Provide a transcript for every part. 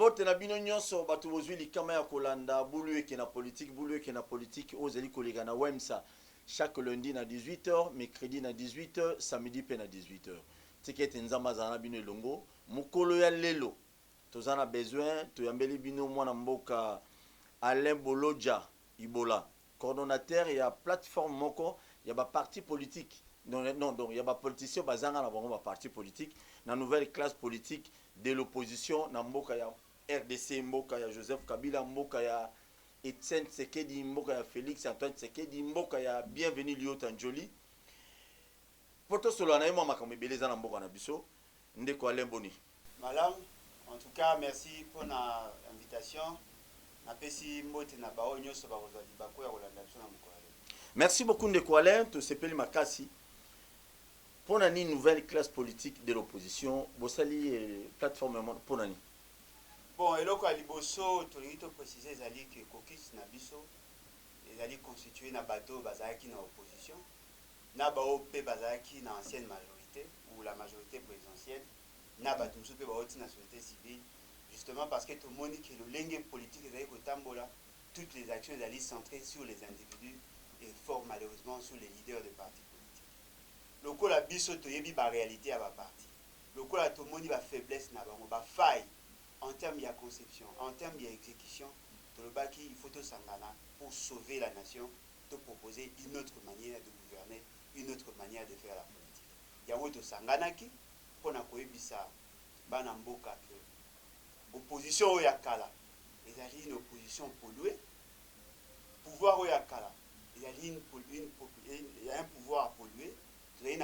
Mbote na bino nyonso bato bozwi likama ya kolanda bulu eke na politique ozeli kolega na Wemsa chaque lundi na 18h, mercredi na 18h, samedi pe na 18h. Ticket nzamba zana bino elongo mukolo ya lelo tozana besoin toyambeli bino mwana mboka Alain Bolodja Ibola, coordonnateur ya plateforme moko ya ba parti politique. Non, donc il y a des politiciens qui ont parti politique, la nouvelle classe politique de l'opposition, dans le RDC, Mboka, il y a Joseph Kabila, Mboka, il y a Etienne Tshisekedi, Mboka, il y a Félix Antoine Tshisekedi, Mboka, il y a Bienvenue Liot Anjoli. Pour tout cela, on a eu un peu de Mboka Nabiso, Ndeko Alain Boni. Madame, en tout cas, merci pour l'invitation. Merci beaucoup Ndeko Alain, tu s'appelles Makasi. Pour une nouvelle classe politique de l'opposition, vous allez plateforme pour nani. Bon, et là, quand Liboso, tu as précisé que Kokis Nabiso, ils allaient constituer un bateau bazaki dans l'opposition, na baopé bazaki dans l'ancienne majorité ou la majorité présidentielle, na batumsu pe baoti na société civile, justement parce que tout le monde qui le lingue politique ils allaient kotambola, toutes les actions ils allaient centrer sur les individus et fort malheureusement sur les leaders des partis. Le coup la biso toyebi ba réalité à ba parti. Le coup la tout le monde va faiblesse na bango ba faille en termes de conception, en termes d'exécution, tout le baki il faut tout sangana pour sauver la nation, te proposer une autre manière de gouverner, une autre manière de faire la politique. Yango to sangana ki pour na koyebisa bana mboka que opposition ya kala, ils allaient une opposition polluée, pouvoir ya kala, il y a un pouvoir pollué. Une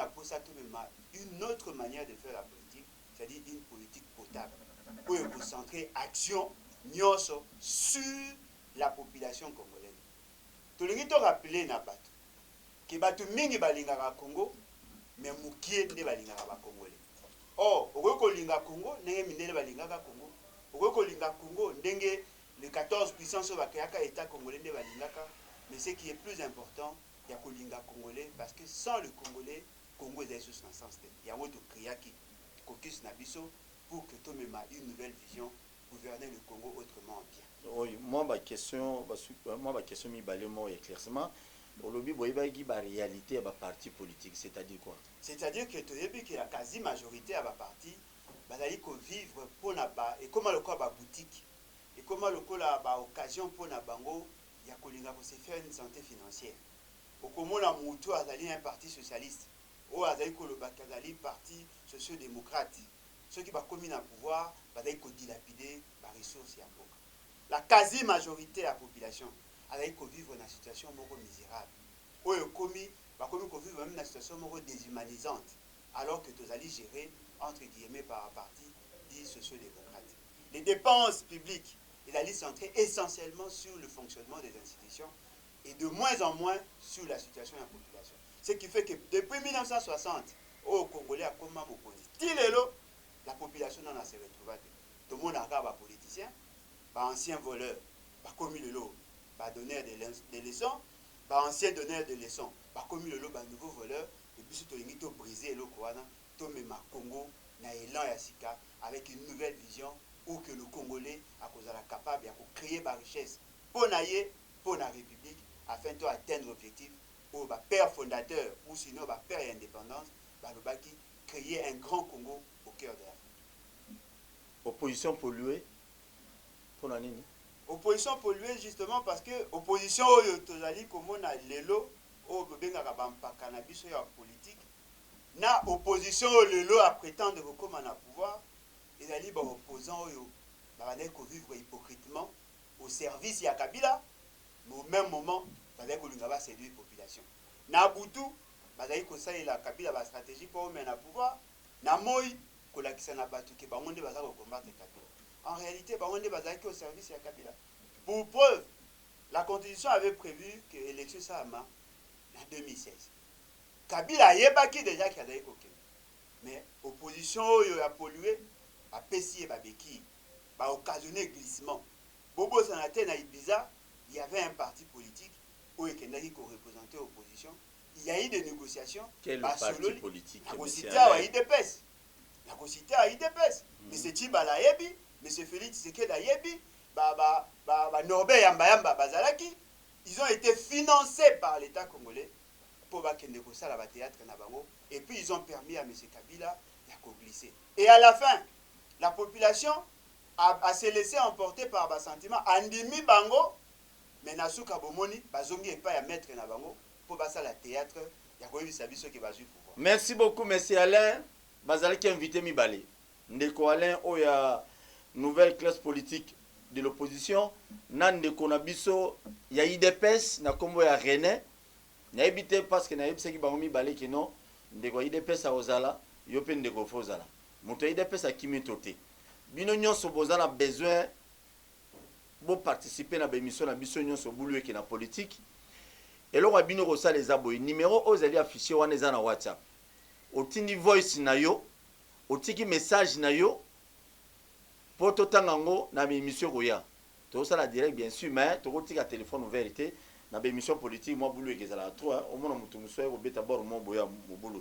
autre manière de faire la politique, c'est-à-dire une politique potable, pour concentrer action sur la population congolaise. Tout le monde a rappelé na bato que bato mingi balingaka Congo, mais mukie nde balingaka Congolais. Or, au linga Congo, ndenge mindele balingaka Congo. Au linga Congo, ndenge les 14 puissances bakayaka état congolais nde balingaka, mais ce qui est plus important, il y a Kolinga congolais parce que sans le congolais, Congo est sous un sens. Il y a un autre Kriaki, Kokis Nabiso, pour que tout le monde ait une nouvelle vision, gouverner le Congo autrement bien. Oui, moi, ma question, mi balemo éclaircissement. Au lobby, il y a une réalité à la parti politique, c'est-à-dire quoi? C'est-à-dire que la quasi majorité à la parti, il faut vivre pour la et comment le corps boutique, et comment le corps a occasion pour la bango, il y a se faire une santé financière. Au comment la moutou a un parti socialiste, ou a un parti social-démocrate. Ceux qui ont commis le pouvoir, ils ont dilapidé les ressources. La quasi-majorité de la population a vivre dans une situation misérable. Ou ils vivre dans une situation déshumanisante, alors que tu allais gérer, entre guillemets, par un parti dit social-démocrate. Les dépenses publiques, ils allaient centrer essentiellement sur le fonctionnement des institutions et de moins en moins sur la situation de la population. Ce qui fait que depuis 1960, au Congolais a comment la population n'en a se retrouvé. Tout le monde a regardé les politiciens, les anciens voleurs, les commis le lot, les donneurs de leçons, les anciens donneurs de leçons, les commis le lot, les nouveaux voleurs, et puis tout le monde a brisé le Kouana, tout le monde a Congo, na élan Yassika, avec une nouvelle vision où que le Congolais a capable de créer des richesses pour la République, afin d'atteindre l'objectif où le père fondateur ou sinon le père indépendance qui créer un grand Congo au cœur de l'Afrique. Opposition polluée pour la nini? Opposition polluée justement parce que opposition tozali comme on a lelo au bengaka bampaka na biso ya politique na opposition lelo a prétendre comme on a pouvoir ils allaient ba opposants vivre hypocritement au service ya Kabila. Mais au même moment, il va séduire la population. Na Boutou, il la Kabila la stratégie pour mener le pouvoir. Na Moi, il y a combattre Kabila. En réalité, il va au service de Kabila. Pour preuve, la Constitution avait prévu que l'élection soit en 2016. Kabila a déjà qu'il y a mais l'opposition a pollué, a pessi et a béquille, a occasionné glissement. Bobo Sanate na Ibiza, il y avait un parti politique où il représentait l'opposition. Il y a eu des négociations. Quel parti politique? La cité à IDPS. Mais c'est Tibala Ebi, M. Félix Tshisekedi ayebi, Norbert Yamba Bazalaki, ils ont été financés par l'État congolais pour bakende kosala ba théâtre na bango, et puis ils ont permis à M. Kabila de glisser. Et à la fin, la population a se laissé emporter par bas sentiment, andimi bango, mais nasuka bomoni bazongi epa ya maître na bango pour basala théâtre ya koyebisa biso ke bazui pouvoir. Merci beaucoup, monsieur Alain. Bazalaki invité Mibale. Ndeko Alain, oya nouvelle classe politique de l'opposition. Nan ndeko na biso ya IDPS na kombo ya René. Na ebité parce que na ebise ki bango Mibale ki non. Ndeko IDPS a ozala, yo pe ndeko fozala. Moto IDPS a kimi tote. Bino nyonso bozala besoin bo participer na bémission na biso nyonso bulu eke na politique. Et là, bino rosa les aboy numéro ozali affiché wana eza na WhatsApp. Otindi voice na yo, otiki message na yo, pour totangango na émission koya. To ça la direct bien sûr, mais to tika téléphone ouvert vérité na émission politique moi bulu ekezala trop, au moins mutu musoye ko beta bord mo boya bulu.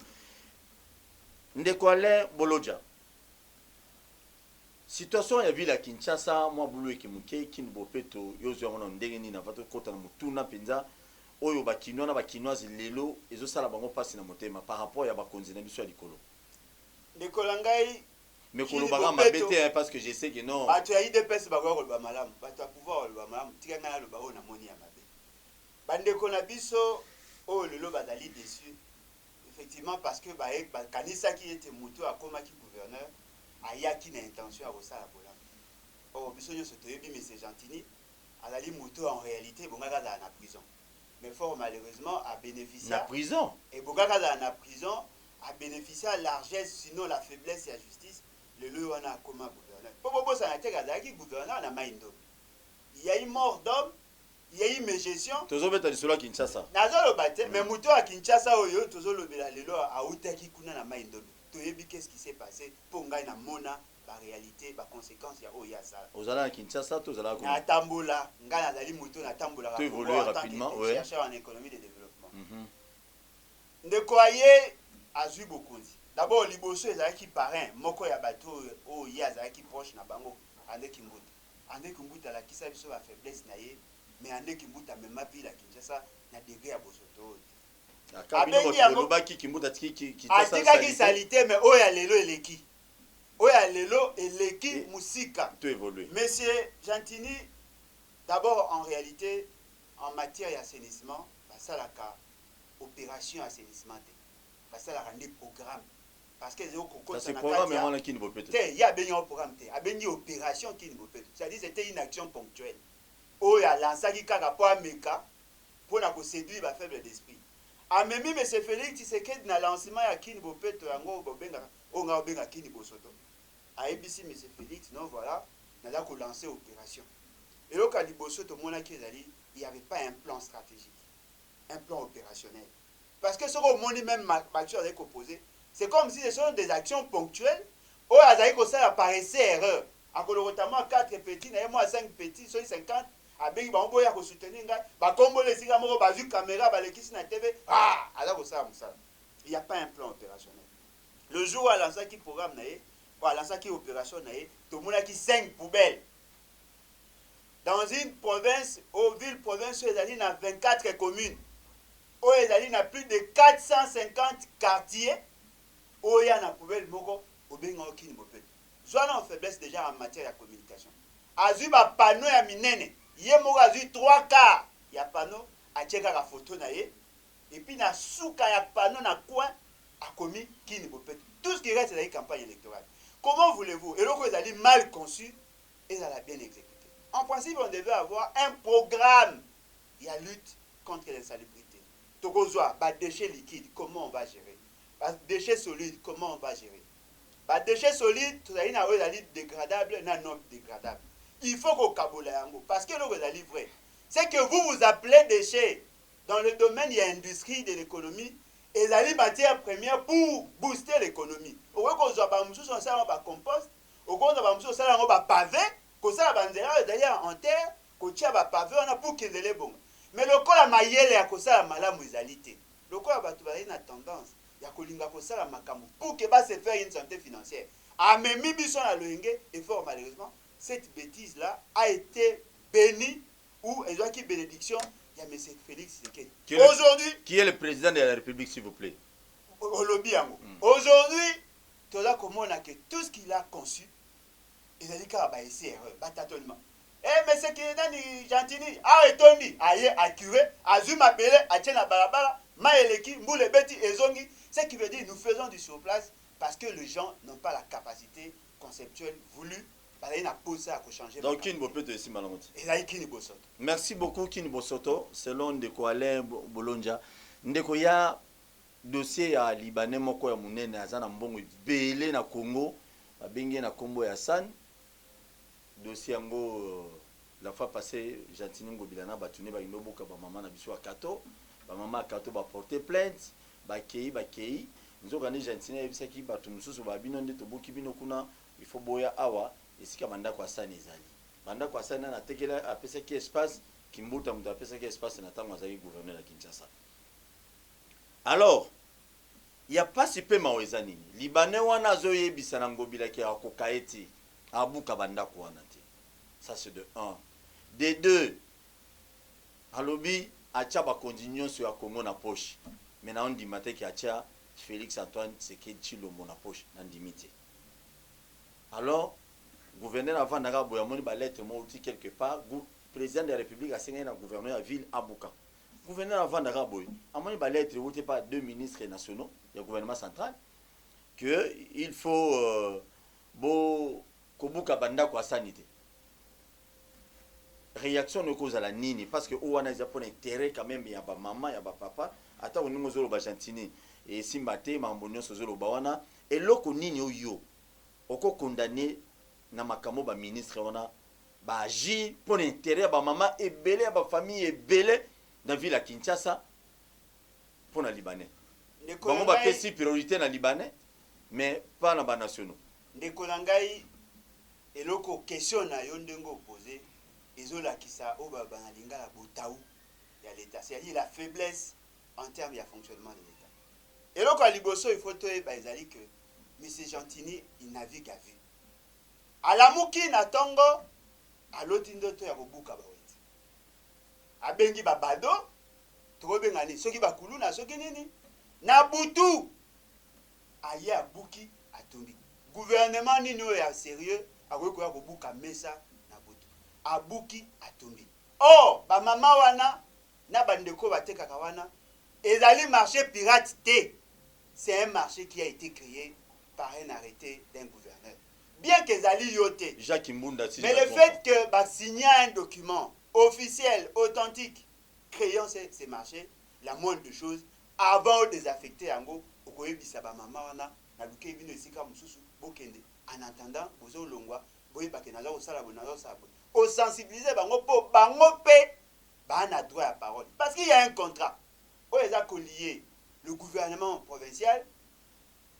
Ndeko ale boloja. Situation ya ville à Kinshasa, moi bulu ekimuke kinbopeto yozo ngona ndenge ni na vato kota na mutuna penza. Oyo bakinois na bakinoise lelo ezosala bango pasi na motema par rapport ya bakonzi na biso ya likolo. Ndeko ngai mais kolobaka mabete parce que je sais que non. Bato ya IDPS bakoya koloba malamu, bato ya pouvoir koloba malamu, tika ngai aloba oyo namoni ya mabe. Bandeko na biso oyo lelo bazali déçu. Effectivement parce que bakanisaki ete mutu akomaki gouverneur ayaki na intention ya kosala bolamu. Oh biso nyonso toyebi M. Gentini azali mutu en réalité bongaka azala na prison. Mais fort malheureusement a bénéficié la prison et bongaka azala na prison a bénéficié à largesse sinon la faiblesse et la justice le lieu wana akoma gouverneur. Popo ça na azalaki gouverneur na Maindo. Il y a eu mort d'homme, il y a eu mégestion. Tozobeta lisolo à Kinshasa. Nazoloba te mais mutu à Kinshasa oyo tozolobela lelo autaki kuna na Maindo. Toyebi qu'est-ce qui s'est passé pour ngai na mona la réalité ba conséquence ya oya ça. Ozala à Kinshasa tozala ko. Na tambola ngai nazali mutu na tambola tu évoluer rapidement ouais. Chercheur en économie de développement. Ndeko aye azui bokonzi. D'abord liboso ezalaki parrain moko ya bato oyo ye azalaki proche na bango André Kimbuta. André Kimbuta la kisa biso ba faiblesse na ye mais André Kimbuta même ville à Kinshasa na degré ya bosoto. Abengi ya lobaki Kimbuta tiki atikaki salite mais oya lelo eleki. Oya lelo eleki musika. Tu évoluer. Monsieur Gentini d'abord en réalité en matière d'assainissement ça la opération assainissement ça la rendre programme parce que c'est programme mais on qui ne peut pas il y a bien un programme a bien une opération qui ne peut pas c'est-à-dire c'était une action ponctuelle oh ya lancaki kaka po ameka pour na ko séduire ba faible d'esprit amemi M. Félix Tshisekedi na lancement ya kini bopeto yango bobenga onga obenga kini bosoto aebisi M. Félix non voilà na ko lancer opération et là quand liboso to mona ki ezali il y avait pas un plan stratégique un plan opérationnel parce que ce qu'on montre même Mathieu avec opposé c'est comme si ce sont des actions ponctuelles ou azali ko ça apparaissait erreur akolo notamment 4 petits na moi 5 petits sur 50 abengi ba mboya ko soutenir ngai ba kombole singa moko ba vu caméra ba lekisi na TV ala ko ça musala il y a pas un plan opérationnel le jour où ala ça qui programme na ye ou ala ça qui opération na ye to mona ki 5 poubelles dans une province ou ville province où il y a 24 communes où il y a plus de 450 quartiers où il y a une poubelle moko au benga okini mopé soit en faiblesse déjà en matière de communication azu ba panneau ya minene ye moko azu 3 quarts ya panneau a tcheka la photo na ye et puis na souka ya panneau na coin a commis kini mopé tout ce qui reste dans la campagne électorale. Comment voulez-vous et donc ils ont mal conçu et ça l'a bien exécuté. En principe, on devait avoir un programme. Il y a lutte contre l'insalubrité. Tokozwa, déchets liquides, comment on va gérer? Déchets solides, comment on va gérer? Déchets solides, tout ça, il y a des dégradables, non dégradables. Il faut qu'on kabole yango. Parce que le vrai, c'est que vous appelez déchets. Dans le domaine, il y a industrie de l'économie et la matière première pour booster l'économie. Au lieu qu'on soit pas compost, au lieu qu'on soit pavé, qu'on soit d'ailleurs en terre, qu'on soit pavé, on a pour qu'il y ait bon. Mais le cas la mayele ya kosala malamu ezalité. Le cas ba na tendance ya kolinga kosala makambo pour que ba se faire une santé financière. Amemi biso na loenge et fort malheureusement cette bêtise-là a été bénie ou elle doit qu'il bénédiction. Il y a M. Félix Tshisekedi. Aujourd'hui, qui est le président de la République, s'il vous plaît? Au lobby. Aujourd'hui, tu as que tout ce qu'il a conçu, il a dit qu'il va essayer batatonnement. Eh, mais c'est qu'il est Gentini, Tondi, aïe, accuré, Azuma Bele, Atiena Balabala, Maeleki, Moule Beti et Zongi. Ce qui veut dire nous faisons du surplace parce que les gens n'ont pas la capacité conceptuelle voulue. Donc, Kini Bopeto ici, Malamoti. Merci beaucoup, Kini Bosoto. Selon Ndeko Alain Bolonja, Ndeko ya dossier ya Libanais moko ya munene azana mbongo belé na Congo, babenge na kombo ya San. Dossier yango la fois passée, Gentini Ngobilana batune ba inoboka ba mama na biso akato, ba mama akato ba porter plainte, ba kei. Nzoka ni Gentini ebisaki batu mususu ba bino nde toboki bino kuna, il faut boya awa. Esika bandako asani ezali bandako asani na tekela apesa ki espace kimbuta mutu apesa ki espace na tango azali gouverneur ya Kinshasa. Alors il y a pas super maweza nini Libanais wana azoyebisa na ngobila ki akoka eti abuka bandako wana te. Ça c'est de 1. De 2 alobi acha ba continuation sur ya Congo na poche mais na on dit matin ki acha Félix Antoine Tshisekedi Tshilombo na poche na ndimite. Alors gouverneur avant d'avoir boyamoni ba lettre mo outil quelque part président de la République a signé un gouverneur à ville Abuka. Gouverneur avant d'avoir boy amoni ba lettre outil par deux ministres nationaux du gouvernement central que il faut bo kobuka banda kwa sanité. Réaction ne cause à la nini parce que ouana za pour intérêt quand même ya ba maman ya ba papa ata oningo zolo ba gentini et simbate mambonyo zolo bawana et loko nini oyo oko condamné na makamo ba ministre wana ba agir pour l'intérêt ba maman ebele ba famille ebele dans ville à Kinshasa pour na Libanais. Bango ba pesi priorité na Libanais mais pas na ba nationaux. Ndeko nangai eloko question na yo ndengo posé ezola kisa o ba banalinga la botaou ya l'état. C'est-à-dire la faiblesse en termes de fonctionnement de l'état. Eloko a liboso il faut to ba ezali que M. Gentini il navigue à vue. Alamuki na tongo aloti ndoto ya kobuka baweti abengi babado tokobengani soki bakulu na soki nini na butu aye abuki atombi gouvernement nini oyo ya sérieux akokoya kobuka mesa na butu abuki atombi bamama wana na bandeko batekaka wana ezali marché pirate te. C'est un marché qui a été créé par un arrêté d'un gouverneur. Bien que Zali yote. Jacques Mbunda, si mais le fait que bah, signer un document officiel, authentique, créant ces marchés, la moindre des choses, avant de désaffecter Ango, en attendant, vous avez longwa, vous avez sensibiliser bango po bango pe bana droit à parole parce qu'il y a un contrat. Où est-ce qu'on lié le gouvernement provincial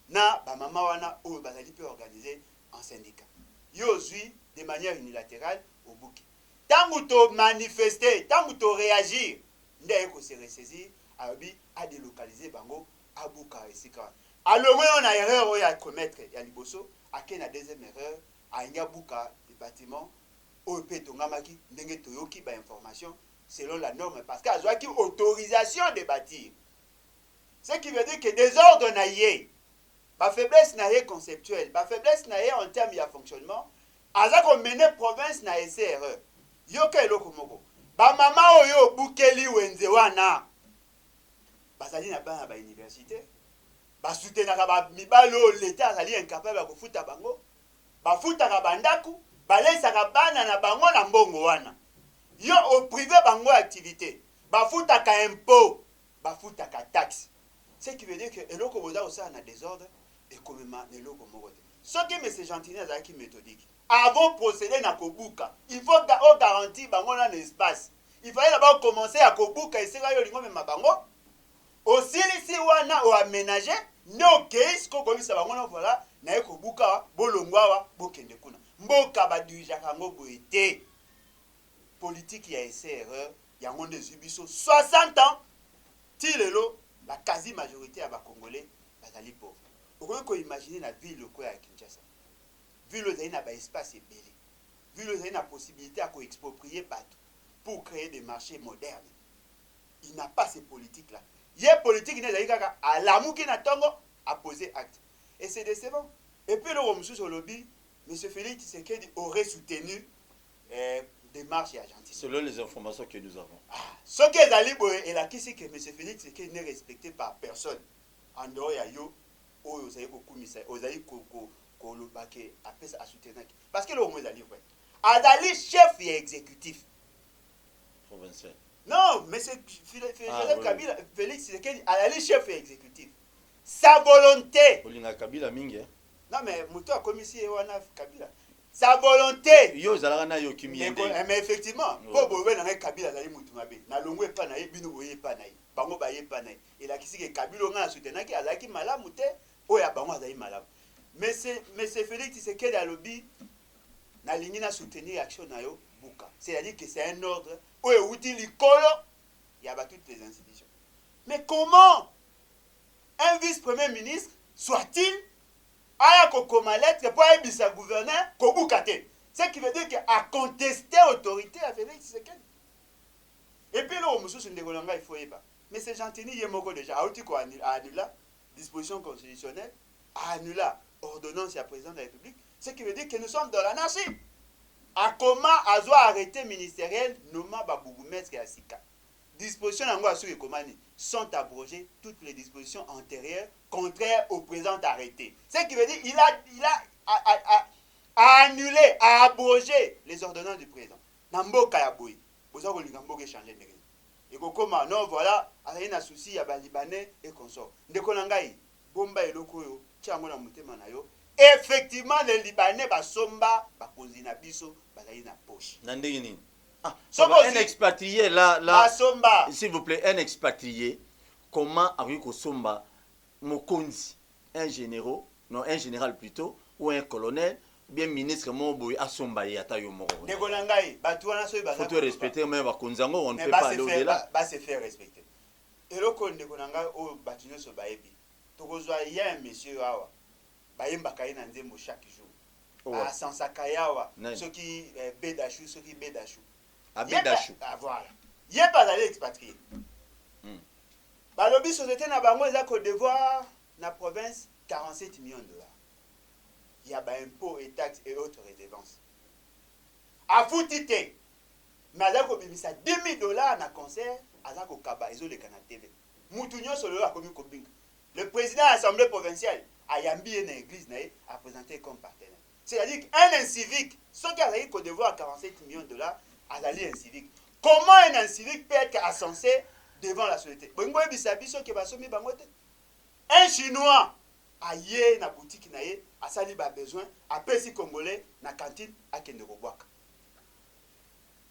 na ba mama wana o bazali peut organiser en syndicat. Yo zui de manière unilatérale au bouki. Tant to manifester, tant to réagir, ndé ko se ressaisir, a délocaliser bango à Buka esika. Alors on a erreur à commettre ya liboso, a na deuxième erreur, a inga Buka des bâtiments au petongamaki ndenge toyoki ba information selon la norme parce qu'à zoaki autorisation de bâtir. Ce qui veut dire que désordre naïe, ba faiblesse naïe conceptuelle, ba faiblesse naïe en termes de fonctionnement, aza ko mener province na ese erreur. Yoka eloko moko. Ba mama oyo bukeli wenze wana. Bazali na bana ba université. Ba soutenaka ba mibalo l'état azali incapable de kofuta bango. Ba futa ba ndaku, ba lesaka bana na bango na mbongo wana. Yo au privé bango activité. Ba futa ka impôt, ba futa ka taxe. Ce qui veut dire que eloko boza osa na désordre et comme eloko moko te. Ce qui me c'est gentil azaki méthodique. Avant de procéder à Kobuka, il faut garantir un espace. Il fallait d'abord commencer à Kobuka et c'est là que vous bango. Aussi, si on a aménagé, no case, ko komisa bango voilà, na Kobuka, bolongwa, bokende kuna. Mboka ba duja kango boete. Politique ya erreur, ya ngonde zubiso 60 ans. Tilelo, la quasi majorité à ba Congolais, bazali pauvre. Vous pouvez imaginer la ville au quoi à Kinshasa. Ville où il y a un espace ébélé. vu la possibilité à exproprier bateau pour créer des marchés modernes. Il n'a pas ces politiques-là. Il y a politique à l'amour qui n'a à poser acte. Et c'est décevant. Et puis le Romsus au lobby, M. Félix Tshisekedi aurait soutenu démarche et Argentine. Selon les informations que nous avons. Ce qui est allé, et la question c'est que M. Félix Tshisekedi n'est respecté par personne. En dehors de yo, vous avez beaucoup mis ça, vous avez parce que le homme est allé, Adali chef et exécutif. Provincial. Non, mais c'est Joseph Kabila, Félix Tshisekedi, Adali chef et exécutif. Sa volonté. Olinga Kabila mingi. Non, mais Moutou a commis ici Kabila. Sa volonté. Yo zalana yo kimiende. Mais effectivement, pour bowe na Kabila zali Moutou mabe. Na longwe pa na ye bino boye pa na ye. Bango ba ye pa na ye. Et la kisi ke Kabila nga soutenaki azaki malamu te, oya bango azali malamu. Mais c'est Félix Tshisekedi à lobby na lingi na soutenir action na yo buka. C'est-à-dire que c'est un ordre oya uti likolo ya ba toutes les institutions. Mais comment un vice-premier ministre soit-il à la lettre pour un gouverneur Kobukate? Ce qui veut dire qu'à contester l'autorité à Félix Tshisekedi. Et puis là, il faut y pas. Mais c'est gentil, il y a déjà. À annuler disposition constitutionnelle, à annuler ordonnance à président de la République. Ce qui veut dire que nous sommes dans l'anarchie. À comment avoir arrêté ministériel, nommant Babougoumetsk et Asika. Dispositions sont abrogées toutes les dispositions antérieures contraires au présent arrêté. Ce qui veut dire qu'il a annulé, a abrogé les ordonnances du président. Namboka ya boy. Vous avez voulu changer de règle. Et comment non voilà, il y a un souci, il y a des Libanais et consorts. Ndeko nangai, bomba eloko yo, tiango na mutema na yo. Effectivement, les Libanais basomba, bakozina biso, bazali na poche. Nandegini. Un expatrié là, s'il vous plaît, un expatrié, comment avec Kosomba, Mokonzi, un général plutôt, ou un colonel, bien ministre, mon boy, à Somba et à Tayomo. Il faut respecter même à Konzango, on ne peut pas aller au-delà. Va se faire respecter. Et le con de Konanga, au bâtiment sur Baebi, il y a un monsieur, Baïmba Kaina Nzembo chaque jour. À Sansakayawa, ceux qui bédachou, ceux qui bédachou. Voilà. Il n'y a pas d'aller expatrier. Balobi société na bango eza Côte d'Ivoire na province 47 millions de dollars. Il y a impôts et taxes et autres redevances. A foutite. Mais aza ko bimisa 10 000 dollars na concert aza ko kaba ezo le kana TV. Mutu nyonso lelo akomi ko binga. Le président de l'Assemblée provinciale a yambi na église na a présenté comme partenaire. C'est-à-dire qu'un incivique, ce qui a Côte d'Ivoire 47 millions de dollars Azali incivique. Comment un incivique peut être censé devant la société? Un Chinois a yé na boutique na yé, a sali ba besoin, a pesi Congolais na cantine a kende kobwaka.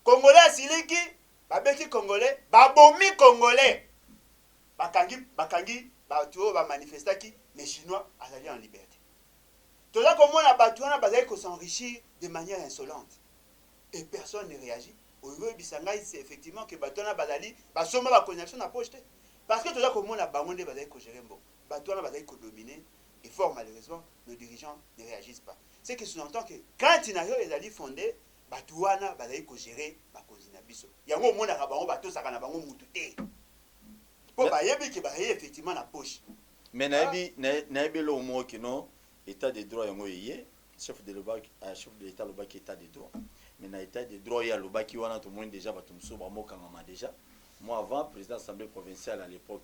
Congolais a siliki, ba beki Congolais, ba bomi Congolais. Bakangi, ba tuo ba manifestaki, mais Chinois azali en liberté. Tout ça comment la batouana bazali ko s'enrichir de manière insolente. Et personne ne réagit. C'est effectivement que Batouana Badali, Basoma la connexion n'a pas jeté. Parce que tout ça, comme on a bamondé Badali Kojerembo, Batouana Badali Kodominer, et fort malheureusement, nos dirigeants ne réagissent pas. C'est que sous-entend que quand Tinario les a fondé, Batouana Badali Kojere, Bakozina Biso. Il y a un moment où on a Sakana Bango Moutouté. Pour Bayebi qui baye effectivement la poche. Mais Naïbi le mot que non, état de droit est chef de l'État, le état de droit. Mais dans l'état de droit, il y a le bac qui a tout le monde déjà, déjà. Moi, avant, président de l'Assemblée provinciale à l'époque,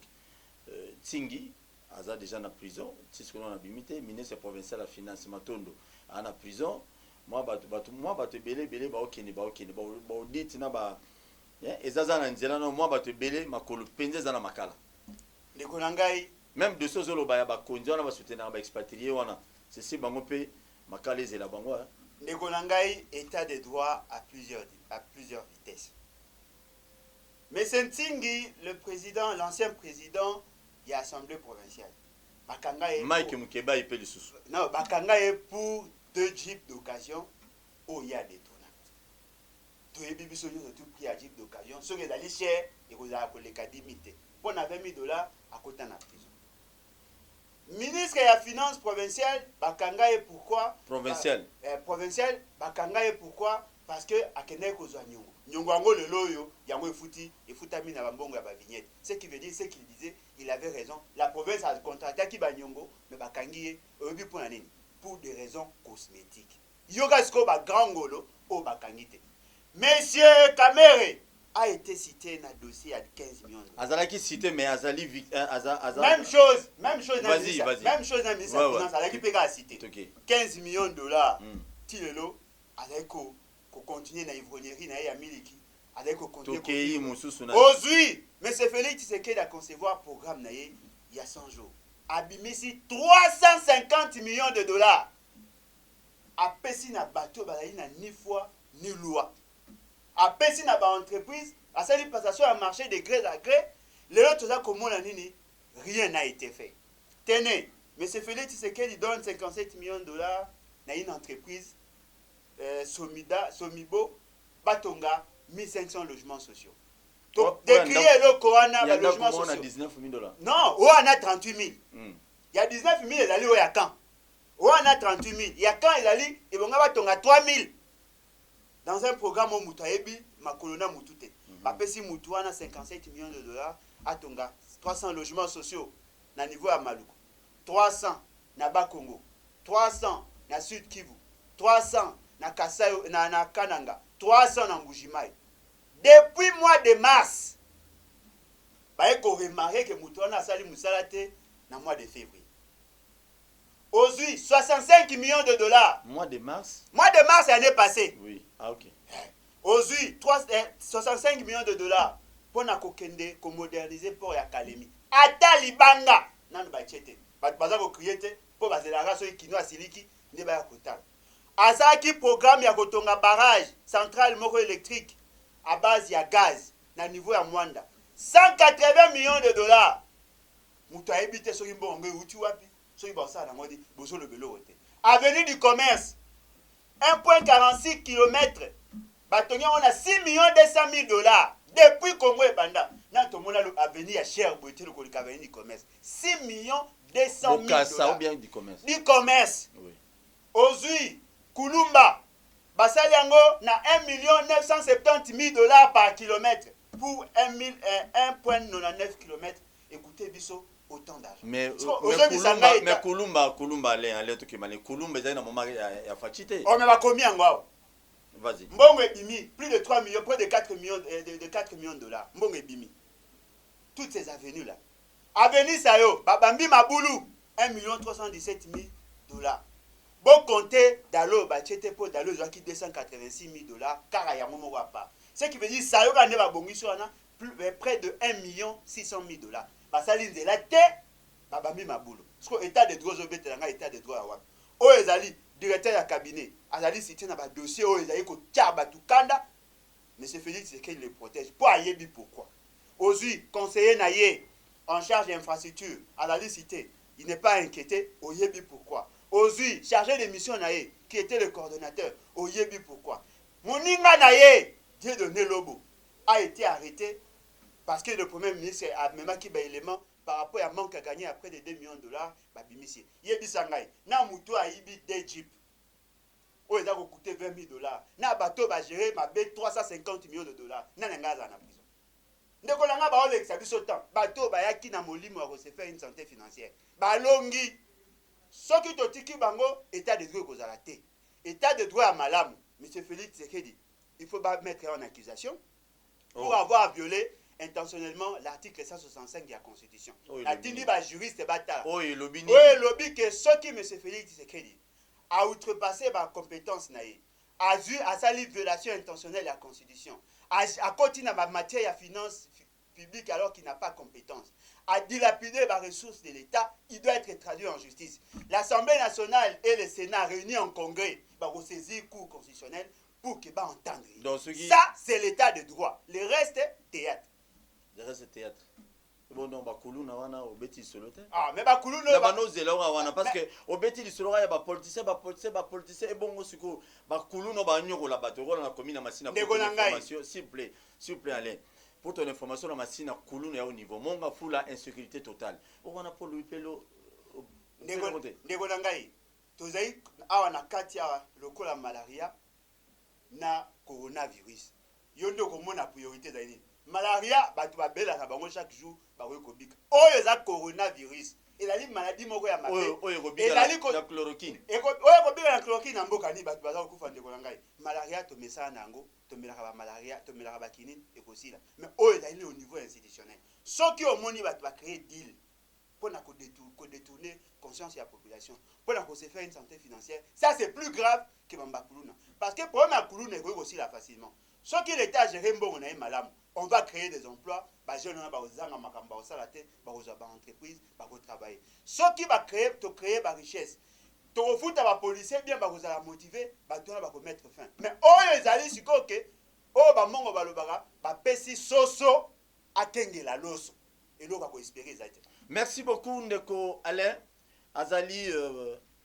Tsingi, a déjà en prison. C'est ce que l'on a limité. Ministre provincial à finance, Matondo, en prison. Moi, je belé, même de ce zolo ba konja na ba soutenir ba expatrié wana c'est si bango pe makaleze la bango hein. Nekonangai état de droit à plusieurs vitesses. Mais Sentingi, le président, l'ancien président de l'Assemblée provinciale. Mike Mukeba il peut le sous. Non, Bakanga est pour 2 jeeps d'occasion où il y a des tournages. Tous les bibis sont tout pris à jeep d'occasion. Ceux qui sont chers, ils ont les cas limités. Pour 20 000 $, à côté de la prison. Ministre de la Finance provinciale, Bakanga est pourquoi provincial. Provincial, Bakanga est pourquoi parce que akendaki kozwa nyongo nyongo yango lelo oyo yango efutami na bambongo ya bavignette. Ce qui veut dire, ce qu'il disait, il avait raison. La province a contractaki banyongo mais bakangi ye oyebi mpona nini, pour des raisons cosmétiques. Yoga siko grand ngolo o bakangi te. Monsieur Kamere a été cité dans le dossier à 15 millions. Azalaki cité mais Azali même chose vas-y. Même chose dans le ministère de la Finance, Azalaki pega cité. 15 millions de dollars. Tilelo Azalaki ko continuer na ivrognerie na ya miliki. Azalaki ko continuer. Aujourd'hui, mais c'est Félix Tshisekedi a concevoir programme na ye il y a 100 jours. Abimisi 350 millions de dollars. Apesi na bateau bazali na ni foi ni loi. Apesi na ba entreprise, asali passation à marché de gré à gré, les autres ça comme nini, rien n'a été fait. Tenez, M. Félix Tshisekedi donne 57 millions de dollars à une entreprise Somibo Batonga 1500 logements sociaux. Donc décrier le Koana ba logements sociaux. Il y a 19 000 dollars. Non, on a 38 000. Il y a 19 000 ils allaient au Yakan. On a 38 000. Yakan ils allaient et bon Batonga 3 000. Dans un programme au Moutaebi, ma colonna Moutouté. Ma pesi Moutouana 57 millions de dollars à Tonga. 300 logements sociaux na niveau à Maluku. 300 na Bakongo. 300 na Sud Kivu. 300 na Kasayo na Kananga. 300 na Mbujimai. Depuis mois de mars, bah qu'on remarque que Moutouana a sali Moussalate na mois de février. Aujourd'hui, 65 millions de dollars. Mois de mars l'année passée. Oui. Ah, ok. Aujourd'hui, 65 millions de dollars pour na kokende, ko moderniser pour ya Kalemi. Ata libanga, nan ba chete. Baza ko crier pour bazela raso kino asiliki ne ba ya kotala. Azaki programme ya kotonga barrage centrale moko électrique à base ya gaz na niveau ya Mwanda. 180 millions de dollars. Mutu aibite so mbongo uti wapi? So ibosa na modi bozo le belo wote. Avenue du commerce. 1,46 km. Batonia on a 6 200 000 dollars. Depuis Congo et Banda. Nan tomona avenue ya cher boité le kolika avenue du commerce. 6 200 000 dollars. Ça ou bien du commerce. Du commerce. Oui. Ozui Kulumba. Basali yango na 1 970 000 dollars par kilomètre pour 1,99 km. Écoutez biso autant d'argent. Mais Kulumba allez to kimale Kulumba ezali na moment ya fachite. On m'a combien yango? Vas-y. Mbongo ebimi plus de 3 millions, près de 4 millions de 4 millions de dollars. Mbongo ebimi. Toutes ces avenues là. Avenue Sayo, Babambi Maboulou 1 317 000 dollars. Bon compter Dalo Bachete pour Dalo Zaki 286 000 dollars car ya momo wapa. Ce qui veut dire Sayo ka ne ba bongi so na près de 1 600 000 dollars. Basali nzela te Babambi Maboulou. Parce que état de droit obetanga état de droit wa. O ezali directeur ya cabinet, azali cité na ba dossier o ezali ko tia batukanda. Monsieur Félix Tshisekedi le protège. Pour ayebi pourquoi. Aujourd'hui, conseiller naye en charge d'infrastructure, azali cité, il n'est pas inquiété, oyebi pourquoi. Aujourd'hui, chargé de mission naye qui était le coordonnateur, oyebi pourquoi. Moninga naye, Dieudonné Lobo, a été arrêté parce que le premier ministre a même qui élément par rapport à manque à gagner à près de 2 millions de dollars, babimisi. Yebi sangai, na muto a ibi des jeeps. Oh, ils ont coûté 20 000 dollars. Na bateau va gérer ma bête 350 millions de dollars. Na ngaza na prison. Ndeko langa ba ole exabi sotan. Bateau ba yaki na molimo a se faire une santé financière. Ba longi. Soki totiki bango état de droit kozala te. État de droit à malamu. Monsieur Félix Tshisekedi, il faut pas mettre en accusation pour avoir violé intentionnellement l'article 165 de la Constitution. La tindi ba juriste bata. Oui, lobby que ce qui M. Félix Tshisekedi a outrepassé ma compétence naïe, a sali violation intentionnelle de la Constitution, a continué ma matière de finances publiques alors qu'il n'a pas compétence, a dilapidé les ressources de l'État, il doit être traduit en justice. L'Assemblée nationale et le Sénat réunis en congrès vont saisir le cours constitutionnel pour qu'ils entendre. Ça, c'est l'état de droit. Le reste, théâtre. Le reste, théâtre. Bon, non, Bakoulou na wana obeti solote. Ah, mais Bakoulou na bano zela wana parce que obeti lisolo ya ba politicien et bon siko Bakoulou no ba nyoko la bato na commune na masina pour information s'il vous plaît Alain. Pour ton information la masina Koulou na au niveau monga fula insécurité totale. O wana pour lui pelo ndeko na ngai tozai awa na kati ya lokola malaria na coronavirus yo nde okomona priorité ezali nini malaria bato babelaka bango chaque jour bakoki kobika oyo eza coronavirus ezali maladie moko ya mabe oyo ekobika na chloroquine oyo ekobika na chloroquine na mboka nini bato baza kokufa ndeko na ngai malaria tomesana na yango tomelaka bamalaria tomelaka bakinini ekosila mais oyo ezali au niveau institutionnel soki omoni bato bacrée deal mpona kodétourner conscience ya population mpona kose faire une santé financière ça c'est plus grave que bambakuluna parce que problème ya kuluna ekoki kosila facilement soki l'état agéré mbongo na ye malamu on va créer des emplois bajeune wana bakozanga makambo bakosala te bakozwa baentreprise bakotravaille soki tocrée barichesse tokofuta bapolisier bien bakozala motive bato wana bakomettre fin mais oyo ezali sikoyo ke oyo bamongo balobaka bapesi soso akengela loso eloko akoespere ezali te. Merci beaucoup Ndeko Alain Azali,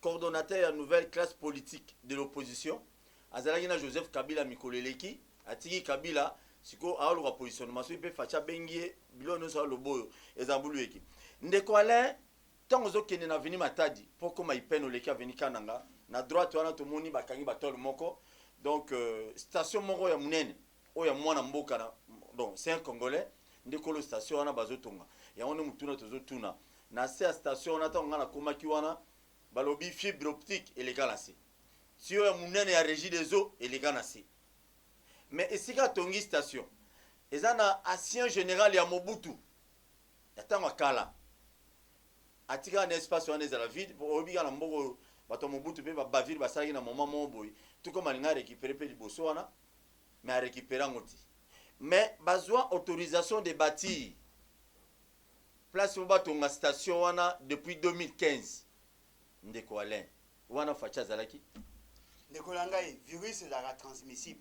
coordonnateur de la nouvelle classe politique de l'opposition. Azali na Joseph Kabila Mikoleleki, Atiki Kabila, siko a le positionnement, so peut facha bengie, bilono so le boyo, ezambulueki. Ndeko Alain, tant ozo kene na veni matadi, poko ma ipeno leki a veni kananga, na droite wana to moni bakangi batol moko. Donc station moko ya munene, o ya mwana mboka na, donc c'est un Congolais, ndeko lo station wana bazotonga. Ya on mutuna tozotuna. Na se station wana ta ngana komaki wana balobi fibre optique elegala se. Si yo ya munene ya régie des eaux elegala se. Mais esika tongi station. Ezana ancien général ya Mobutu. Yatanga kala. Atika na espace wana ezala vide pour obiga na mboko bato Mobutu pe ba bavir basaki na moment mo boy. Tout comme alinga récupérer pe liboso wana mais a récupérer ngoti. Mais besoin autorisation de bâtir. Place où batonga station wana depuis 2015. Ndeko Alain. Wana facha zalaki. Ndeko ngai virus ezala transmissible.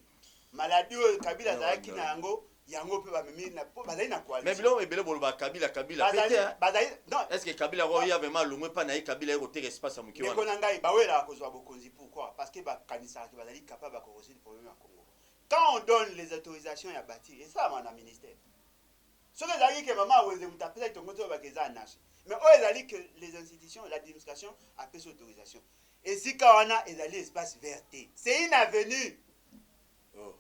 Maladie oyo Kabila zalaki na yango pe bamemi na bazali na coalition. Mais bilo ebele bolo ba Kabila bazali non est-ce que Kabila ro ya vraiment longwe pa na Kabila ero te espace amuki wana. Ndeko ngai bawela kozwa bokonzi pourquoi parce que ba kanisa ki bazali capable de résoudre le problème à Congo. Quand on donne les autorisations à bâtir et ça mon ministère. Ce que j'ai dit que maman vous m'appelez ton côté à Nash. Mais oh, ils dit que les institutions, l'administration a pris cette autorisation. Et si quand on a, ils allaient espace verté. C'est une avenue. Oh.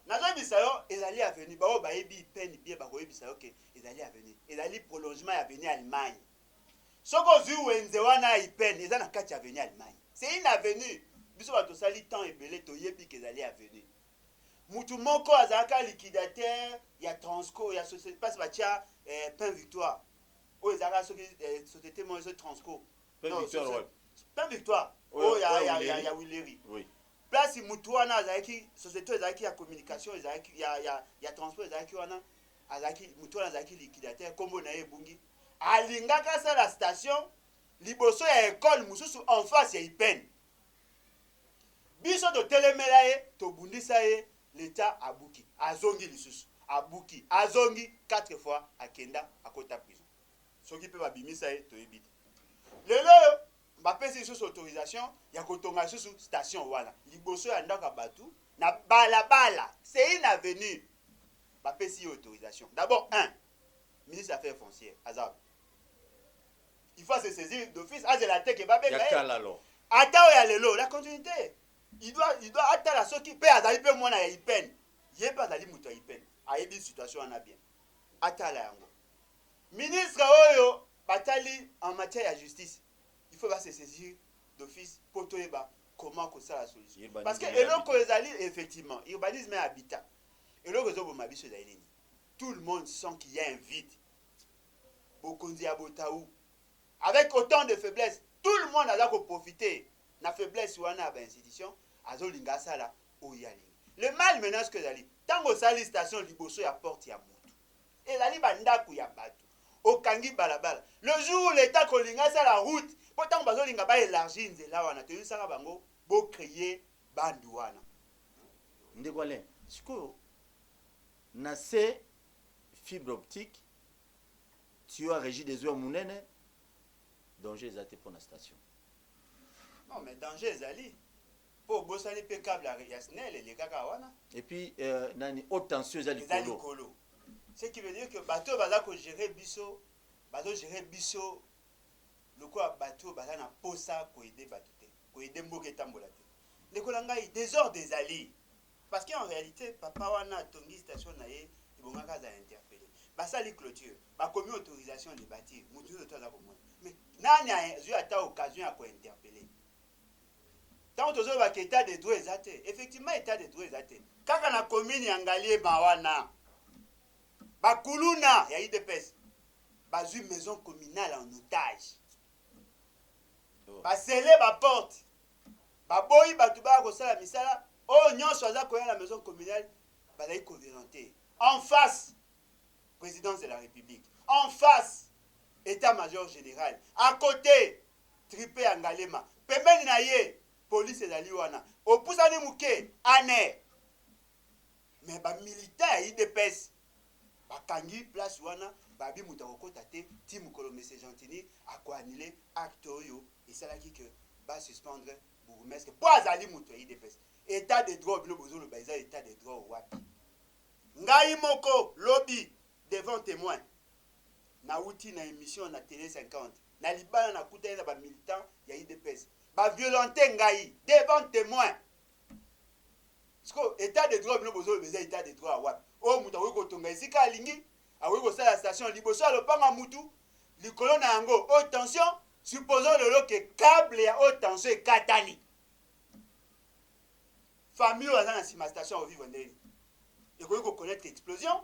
Nazo bisayo, ils allaient avenue. Bah oh, bah ebi peine bien bah oh bisayo que ils allaient avenue. Ils allaient prolongement avenue Allemagne. Ce que j'ai vu enzewana peine, ils allaient quatre avenue Allemagne. C'est une avenue. Biso ba to sali temps et belé to yebi qu'ils allaient avenue. Mutu moko azaka liquidateur ya Transco ya société passe batia Pain Victoire o ezaka société mo so Transco Pain Victoire Pain Victoire o ya Willeri oui place mutu wana azaki société ezaki ya communication ezaki ya transport ezaki wana azaki mutu wana azaki liquidateur kombo na ebungi alingaka sa la station liboso ya école mususu en face ya Ipen biso to telemela ye to bundisa ye l'État abuki, azongi lisusu, abuki, azongi 4 fois akenda akota prison. Ce qui peut babimisa to ebite. Lelo ba pesi sous autorisation ya kotonga sous station wana. Liboso ya ndaka batu na balabala. C'est une avenue. Ba pesi autorisation. D'abord ministre des Affaires foncières, Azab. Il faut se saisir d'office à la tête que babé. Yakalalo. Attends ya lelo, la continuité. Il doit attendre ceux qui paient azali pe mona ya peine. Yé pas azali muto ya peine. Ayebi situation na bien. Atala yango. Ministre oyo batali en matière de justice. Il faut se saisir d'office pour toyeba comment que ça la solution. Parce que eloko ezali effectivement, urbanisme et habitat. Eloko zo boma biso ezali nini. Tout le monde sent qu'il y a un vide. Bokonzi ya botaou. Avec autant de faiblesses, tout le monde a là pour profiter. Na faiblesse wana ba institution azolinga sala oyali. Le mal menace que zali. Tango sali station liboso ya porte ya mutu. Et zali bandaku ya batu. Okangi balabala. Le jour où l'état kolinga sala route, pourtant bazolinga ba élargir nzela wana te sala bango bo créer bandu wana. Ndeko Alain, siko na se fibre optique tu as régi des eaux munene danger ezate pour la station. Non, mais danger ezali. Pour bosani pe câble ya SNEL les kaka wana. Et puis nani haute tension ezali kolo. Ce qui veut dire que bateau baza ko gérer biso, bazo gérer biso le quoi bateau baza na posa ko aider bateau te. Ko aider mboke tambola te. Ndeko ngai désordre ezali. parce qu'en réalité papa wana tongi station na ye ibongaka za interpellé basali clôture bakomi autorisation de bâtir mutu to za komona mais nani a eu ata occasion ya ko interpeller tant tozo ba état de droit ezate effectivement état de droit ezate kaka na commune ya Ngalie bawana bakuluna ya IDPS bazui maison communale en otage basele baporte baboyi batu baya kosala misala oyo nyonso aza koya na maison communale bazali koviolente en face présidence de la République en face état-major général à côté tripe ya Ngalema pembeni na ye police ezali wana opusani muke ane mais bamilitaire ya IDPS bakangi place wana babi mutu akokota te ti mokolo mese gentini akoanile acte oyo esalaki ke basuspendre bourgmestre mpo azali mutu ya IDPS état de droit bino bozoloba eza état de droit wapi ngai moko lobi devant témoin nauti na émission na télé 50 na libala nakutani na bamilitant ya IDPS baviolente ngai devant témoin siko état de droit bino bozoloba eza état de droit wapi oyo mutu akoki kotonga esika alingi akoki kosala station liboso ya lopanga mutu likolo na yango haute tension supposons lelo ke câble ya haute tension ekatani famille oyo aza na nsima station ovivre ndeni ekoki kokonaître explosion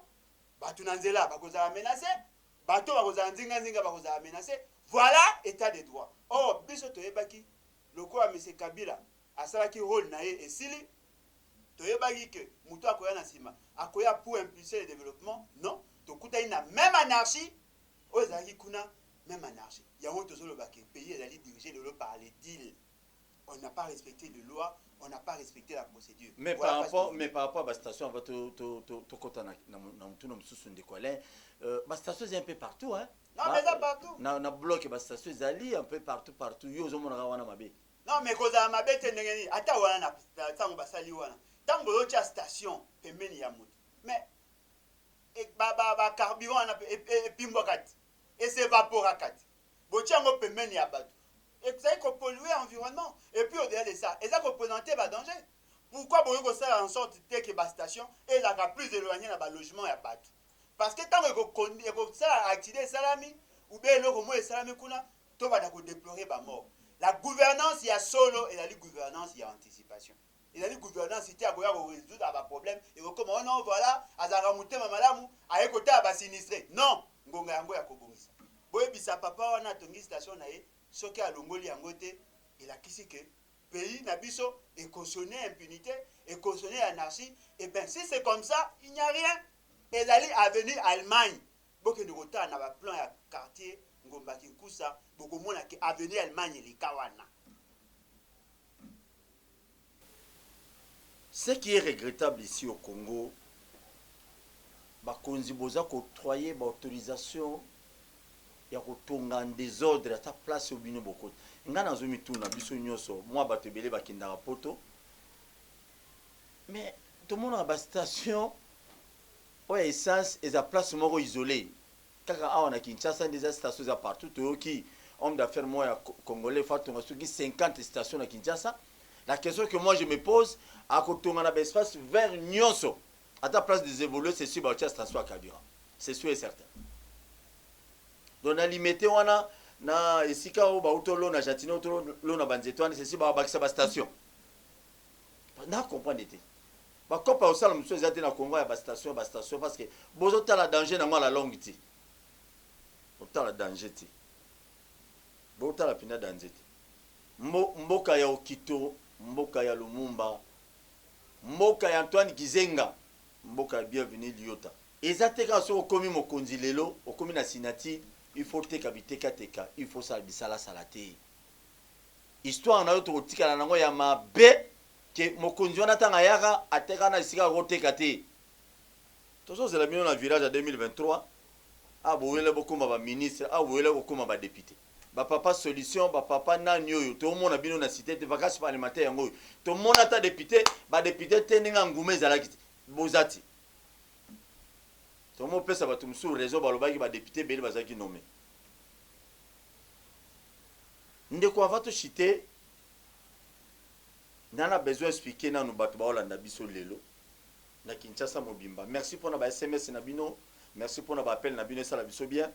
bato na nzela bakozala menacé bato bakozala nzinga bakozala menacé voilà état de droit or biso toyebaki lokola M. Kabila asalaki rôle na ye esili toyebaki ke mutu akoya na nsima akoya pour impulser le développement non tokutani na même anarchie oyo ezalaki kuna même anarchie yango tozoloba ke pays ezali dirigé lelo par les deals on n'a pas respecté les lois on n'a pas respecté la procédure. Mais voilà par rapport à la station, on va la station est un peu partout. Hein? Non, mais ça partout. On a bloqué la station, ils un peu partout. Non, mais quand on a mabé, attends, on a basali wana. Tant que l'autre station, pembeni ya mutu. Mais, carburant, et pimbokat, et c'est vaporakat. Botiango pembeni ya batu. Et vous savez qu'on pollue l'environnement. Et puis au-delà de ça, et ça représente un danger. Pourquoi vous voulez faire en sorte que la station est la plus éloignée dans le logement et pas. Parce que tant que vous avez activé salami, ou bien le romo et salami kuna, tout va déplorer la mort. La gouvernance, il y a solo et la gouvernance, il y a anticipation. Et la gouvernance, c'est à résoudre un problème. Et vous comment non, voilà, à Zaramoute, Mamalamu, à écouter à sinistré. Non, Ngonga Yango ya Kobongisa. Boye bisa papa, on a tongi station nae. Soki alongoli yango te elakisi ke pays na biso est cautionné impunité et cautionné anarchie et ben si c'est comme ça il n'y a rien ezali avenue Allemagne bokende kotala na ba plan ya quartier Ngomba Kinkusa bokomona ke avenue Allemagne elika wana. Ce qui est regrettable ici au Congo bakonzi boza kooctroyer baautorisation ya kotonga en désordre à ta place au bino boko nga nazomi tuna biso nyoso moi bato ebele bakendaka poto mais tomona ba station oyo essence eza place moko isolée kaka awa na Kinshasa des stations za partout toyoki homme d'affaires moi congolais fatonga soki 50 stations na Kinshasa. La question que moi je me pose à kotonga na espace vers nyonso à ta place des évoluer c'est sur ba station à Kabira c'est sûr et certain. Donc na limité wana na esika o ba utolo na jatino utolo na banzetwane c'est si ba bakisa ba station. Na comprendre té. Ba kopa osala muso ezate na Congo ya ba station parce que bozo tala danger na moi la longue ti. Otala danger ti. Bo tala pina danger ti. Mboka ya Okito, mboka ya Lumumba, mboka ya Antoine Kizenga, mboka ya Bienvenue Liota. Ezate ka so komi mokonzi lelo, okomi na sinati il faut teka biteka teka il faut ça bisala salate histoire na yo to tika na ngo ya mabe ke mokonzi wana tanga yaka ateka na sika ko teka te tozo zela bino na village à 2023 a boyele bokoma ba ministre a boyele bokoma ba député ba papa solution ba papa nani oyo to mona bino na cité de vacances parlementaires yango to mona ta député ba député teninga ngume zalaki bozati Tomo pesa batu msu réseau balobaki ba député beli bazaki nommé. Ndeko avato chité nana besoin expliquer nanu batu ba olanda biso lelo. na Kinshasa mobimba. Merci pour na SMS na bino, merci pour na appel na bino ça la biso bien.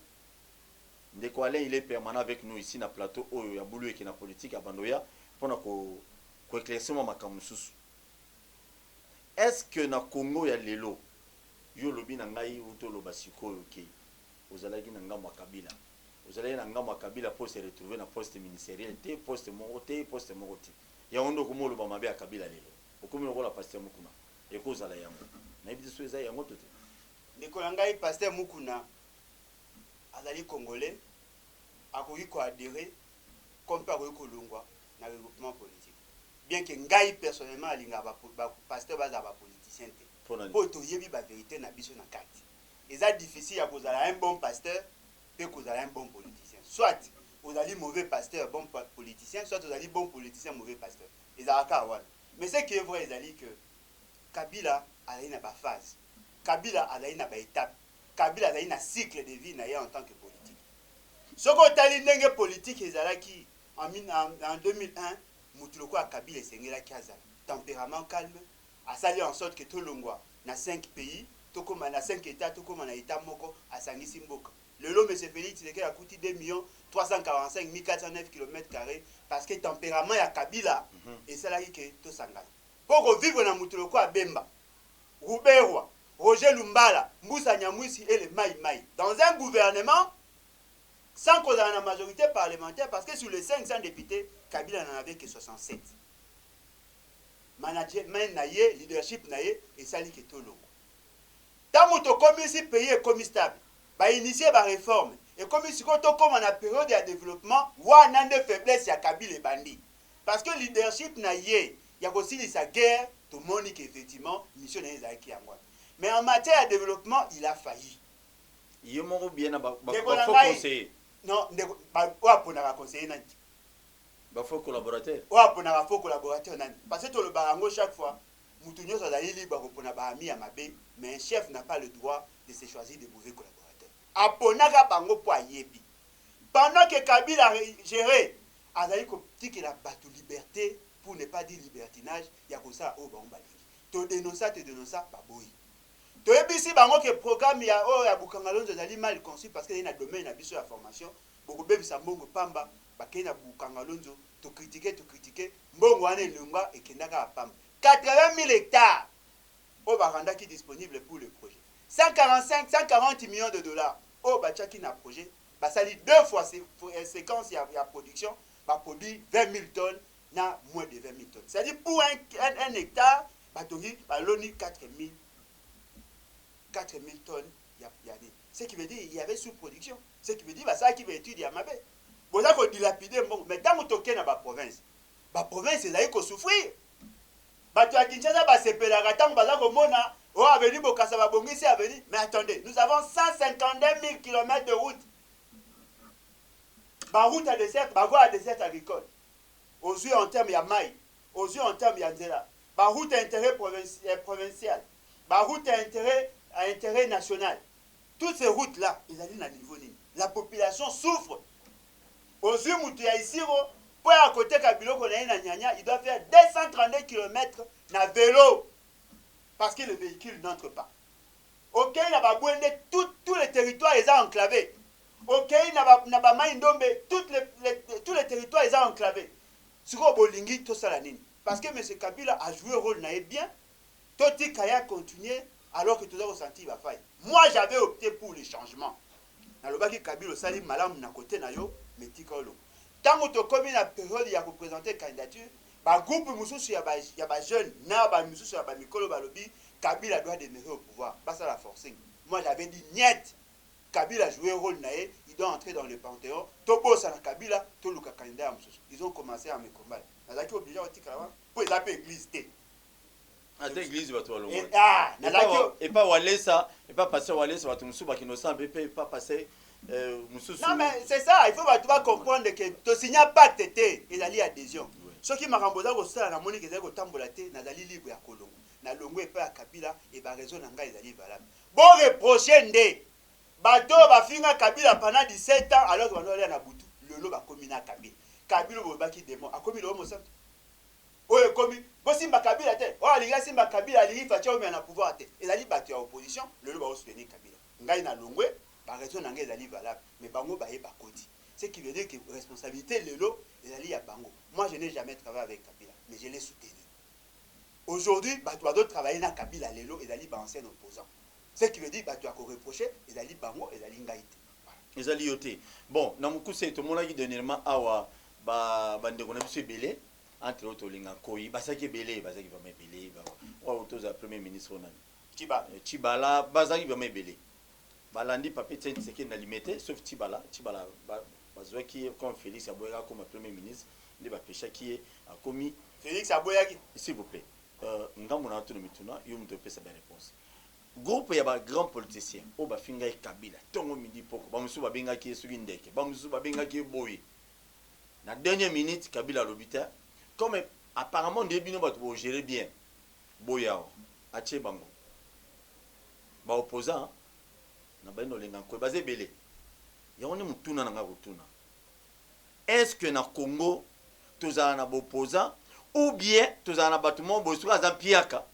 Ndeko Alain il est permanent avec nous ici na plateau oyo ya bulu eke na politique à Bandoya pour na ko éclaircir ma makamususu. Est-ce que na Congo ya lelo yo lobi na ngai uto loba sikoyo ke ozalaki na ngambo Kabila. Ozalaki na ngambo Kabila pour se retrouver na poste ministériel te poste moko te poste moko te. Ya ondo ko moloba mabe ya Kabila lelo. Okomi lokola pasteur Mukuna. Ekozala yango. Na biso so eza yango to te. Ndeko na ngai pasteur Mukuna azali congolais akoki ko adhérer comme pas akoki kolongwa na regroupement politique. Bien que ngai personnellement alinga ba pasteur baza ba politicien te. Po to yebi ba vérité na biso na kati. Eza difficile ya kozala un bon pasteur pe kozala un bon politicien. Soit ozali mauvais pasteur bon politicien, soit ozali bon politicien mauvais pasteur. Ezalaka wana. Mais ce qui est vrai ezali que Kabila azali na ba phase. Kabila azali na ba étape. Kabila azali na cycle de vie na ye en tant que politique. Soko tali ndenge politique ezalaki en 2001 mutuloko ya Kabila esengelaki azala tempérament calme asali en sorte que tolongwa na 5 pays tokoma na 5 états tokoma na état moko asangisi mboka. Lelo M. Félix Tshisekedi a coûté 2 345 409 km² parce que tempérament ya Kabila esalaki que tosangana. Pour vivre na mutuloko ya Bemba, Ruberwa, Roger Lumbala, Moussa Nyamwisi et les Maï dans un gouvernement sans qu'on ait une majorité parlementaire, parce que sur les 500 députés, Kabila n'en avait que 67. Management naïe, leadership naïe, et ça li que tout long. Tant que comme ici pays est comme stable, bah initier la réforme, et comme ici quand on comme en a période de développement, ou en a de faiblesse, il y a Kabila et Bandi. Parce que leadership naïe, il y a aussi sa guerre, tout le monde qui effectivement, mission naïe qui a moi. Mais en matière de développement, il a failli. Il y a bien à conseiller. Non, il faut conseiller. Il faut collaborateur. Il faut collaborateur. Parce que le barango, chaque fois, Moutounio soit libre pour ami à Mabé, mais un chef n'a pas le droit de se choisir de mauvais collaborateurs. Aponaga bango po ayebi. Pendant que Kabila a géré, Azaï Kopti la batte liberté, pour ne pas dire libertinage, il y a comme ça au bango balingi. Te dénonce ça, baboui. Tu es ici, que programme ya Bukangalonzo est mal conçu parce qu'il y a un domaine à la formation. Beaucoup de gens sont pamba, bakay na Bukangalonzo, tu critiquer, mbongo ane lunga et kendaka pamba. 80 000 hectares au Baranda qui est disponible pour le projet. 140 millions de dollars au Bachaki na projet. Basali 2 fois séquence il y a production, va produire 20 000 tonnes, na moins de 20 000 tonnes. C'est-à-dire pour un hectare, batongi baloni 4 000 tonnes, ce qui veut dire qu'il y avait sous-production. Ce qui veut dire que ça qui veut étudier à Mabé. Bon, ça faut dilapider, mais tant que tu es dans la province, la province, c'est là qu'il faut souffrir. Tu as dit que c'est pédagogue, tant que tu as mais attendez, nous avons 152 000 km de route. La route à dessert, la dessert agricole. Aux yeux en termes, il y a maï. Aux yeux en termes, il y a Nzela. La route à intérêt provincial. La route à intérêt national. Toutes ces routes-là, ils allaient à niveau ligne. La population souffre. Aux yeux Moutia ici, pour à côté Kabilo qu'on a Nyanya, il doit faire 232 km na vélo. Parce que le véhicule n'entre pas. Ok, il n'a pas besoin de tous les territoires, ils sont enclavés. Ok, il n'a pas Maïndombe, tous les territoires, ils sont enclavés. Sur Bolingi, tout ça la ligne. Parce que M. Kabila a joué un rôle bien. Toti Kaya continuer alors que tout le monde ressenti va faille. Moi, j'avais opté pour les changements. Dans le bas qui Kabila Salim Malam na côté na yo, mais tikolo. Tant que tu commis la période il y a représenté candidature, ba groupe mususu ya ba jeune, na ba mususu ya ba mikolo balobi, Kabila doit demeurer au pouvoir. Pas ça la forcing. Moi, j'avais dit niet. Kabila a joué un rôle naé, il doit entrer dans le panthéon. Tobo sana Kabila, to luka candidat à mususu. Ils ont commencé à me combattre. Nazaki obligé à tikala pour les appeler église té. L'église va toi et pas Walesa, et pas passer Walesa, va te moussouba qui nous semble, et pas passer moussoussou. Non, mais c'est ça, il faut comprendre que tu signes pas tété, il y a adhésion. Ce qui m'a rembouré au sein de la monnaie qui est au tamboulaté, Nazali libre à Kolongo. Na longo et pas à Kabila, et ba raison n'anga est valable. Bon reprocher ndé, bateau va finir Kabila pendant 17 ans, alors qu'on va aller à Nabutu, le lot va communiquer à Kabila. Kabila va qui démon, a commis le homme au centre. oyo komi bosimba Kabila te oyo alinga simba Kabila alingi fatia oyo na pouvoir te ezali bato ya opposition lelo ba soutenir Kabila ngai na longwe par raison na ngai ezali valable mais bango baye bakoti ce qui veut dire que responsabilité lelo ezali ya bango. Moi je n'ai jamais travaillé avec Kabila mais je l'ai soutenu. Aujourd'hui bato ba d'autres travailler na Kabila lelo ezali ba ancien opposant ce qui veut dire bato ya ko reprocher ezali bango ezali ngai te ezali yote. Bon na mukuse to mona ki dernièrement awa ba bandeko na biso belé entre autres linga koyi basaki belé basaki vraiment belé ba wa otoza premier ministre onani Tshibala bazaki vraiment belé balandi papier tente ce qui na limité sauf Tshibala bazwaki comme Félix Aboyaka comme premier ministre ndi ba pesha qui a commis Félix Aboyaki s'il vous plaît ngambo na to mituna yo mto pesa ba réponse groupe ya ba grand politicien o ba finga e Kabila tongo midi poko ba musu ba benga ki suki ndeke ba musu ba benga ki boyi na dernière minute Kabila lobita comme apparemment début no ba to gérer bien boya ache bango ba opposant na ba no lenga ko bazé belé ya on mutuna na ngakutuna est-ce que na Congo tozana na opposant ou bien tozana na batumo bosuka za piaka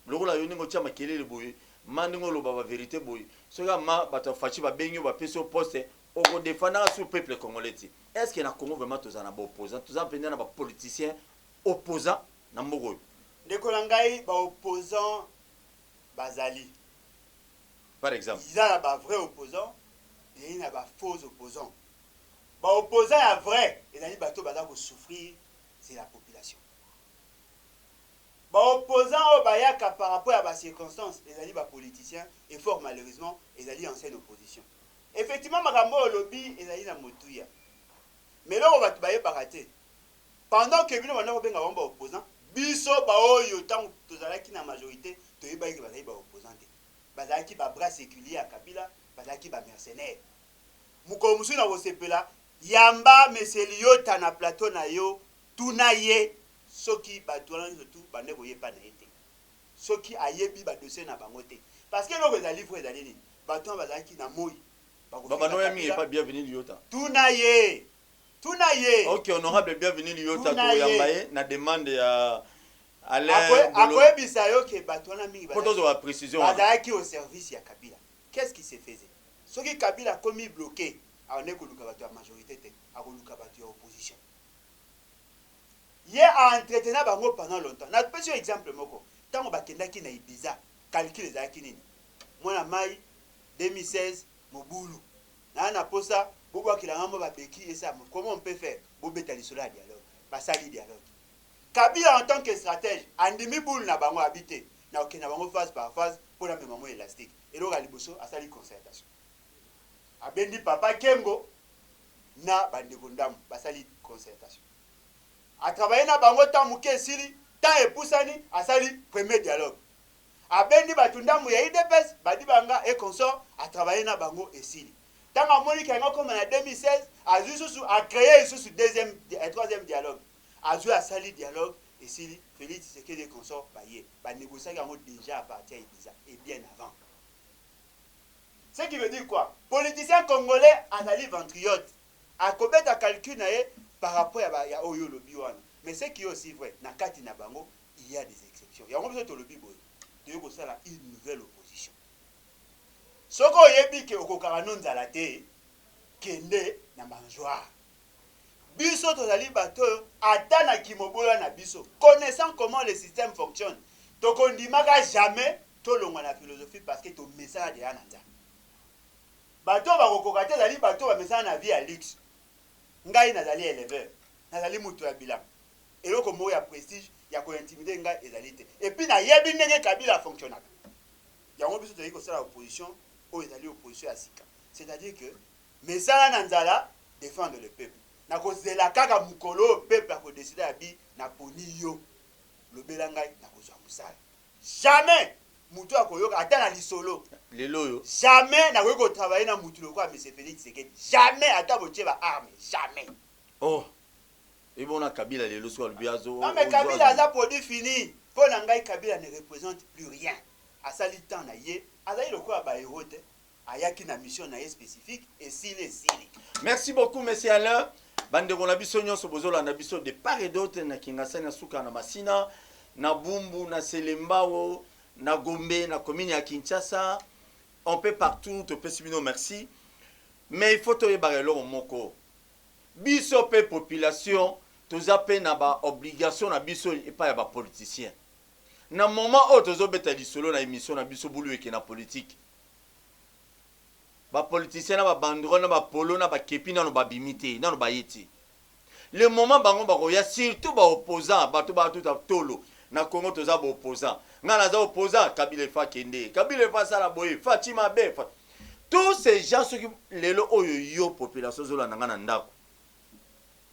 lokola yo ningo tia makelele boye mandingo loba ba vérité boye soka ma bato fachi ba benyo ba peso poste o ko défendre sur peuple congolais. Est-ce que na Congo vraiment tozana ba opposant tozana penda na ba politicien opposant na mbogo ndeko na ngai ba opposant bazali par exemple ils a ba vrai opposant et il y a ba faux opposant ba opposant ya vrai et nani bato baza ko souffrir c'est la population. Ba opposant au bayaka par rapport à ba circonstances les ali ba politiciens et fort malheureusement les ali ancienne opposition. Effectivement makambo lobby les ali na motuya. Mais là on va te baye baraté. Pendant que bino bana benga ba opposant biso ba oyo tant tozalaki na majorité to yeba ki bazali ba opposant te. Bazalaki ba bras séculier à Kabila, bazalaki ba mercenaires. Muko musu na bosepela yamba meseliyota na plateau na yo tuna ye soki batwana surtout bande boye pa na été soki ayebi ba dossier na bango te parce que loko ezali livre ezali ni bato bazaki na moi baba no yami pas bienvenue Liota tuna ye OK honorable bienvenue Liota to yambaye na demande ya Alain akoyebisa yo ke batwana mingi photos de précision bazaki au service ya Kabila. Qu'est-ce qui se faisait soki Kabila commis bloqué a on est koluka bato ya majorité te a koluka bato ya opposition. Hier a entretenu bango pendant longtemps. Na petit exemple moko. Tango bakendaki na Ibiza, calcul ezalaki nini? Mwana mai 2016 Mobulu. Na posa bobo akilanga mo babeki esa comment on peut faire? Bobeta lisolo ya dialogue. Basali dialogue. Kabila en tant que stratège, andimi boule na bango habité. Na okena bango phase par phase pour la mémoire élastique. Et là liboso asali concertation. Abendi papa Kengo na bandeko ndamu basali concertation. A travaillé na bango temps muke sili temps epusani asali premier dialogue. A bendi batunda mu ya IDPS badi banga et consort a travaillé na bango esili. Tant a moni kanga comme en 2016 a juste a créé ce deuxième et troisième dialogue. A joué à sali dialogue esili Félix Tshisekedi et consort baye ba négocier yango déjà à partir d'Ibiza et bien avant. Ce qui veut dire quoi? Politicien congolais azali ventriote. A kobeta calcul na par rapport à Oyo lobby wana. Mais ce qui est aussi vrai, na kati na bango, il y a des exceptions. Il y a un peu lobby boy. Tu veux ça là une nouvelle opposition. Soko yebi ke okokara nonzala te kende na manjoa. Biso tozali bato ata na kimobola na biso. Connaissant comment le système fonctionne, to kondimaka jamais to longwa na philosophie parce que to message de ananda. Bato ba kokokate zali bato ba message na vie à luxe. Ngai nazali éleveur nazali mutu ya bilan eloko mo ya prestige ya ko intimider ngai ezali te et puis na yebi ndenge Kabila fonctionnaka yango biso tozali kosala opposition o ezali opposition ya sika c'est-à-dire que mesala na nzala défendre le peuple na kozela kaka mukolo peuple a ko décider abi na poni yo lobela ngai na kozwa musala jamais mutu akoyoka ata na lisolo lelo yo jamais na ko travailler na mutu loko a monsieur Félix Tshisekedi jamais ata botie ba arme jamais. Oh et bon na Kabila lelo so albiazo non mais Kabila a produit fini pour na ngai Kabila ne représente plus rien asali temps na ye azali loko ba héros te ayaki na mission na ye spécifique et sile. Merci beaucoup monsieur Alain. bandeko na biso nyonso bozolanda biso de part et d'autre na Kingasani na suka na Masina na Bumbu na Selembao na Gombe na commune ya Kinshasa on peut partout te pesi bino merci mais il faut te yebarelo moko biso pe population toza pe na ba obligation na biso et pas ya ba politicien na moment où tozo beta lisolo na émission na biso bulu eke na politique ba politicien na ba bandro na ba polo na ba kepi na no ba bimité na no ba yeti le moment bango ba ko ya surtout ba opposant ba to tolo na Congo toza ba opposant ngana za opposant Kabila fa kende Kabila fa sala boye Fatima be tous ces gens ceux qui lelo oyo yo population zola na ngana ndako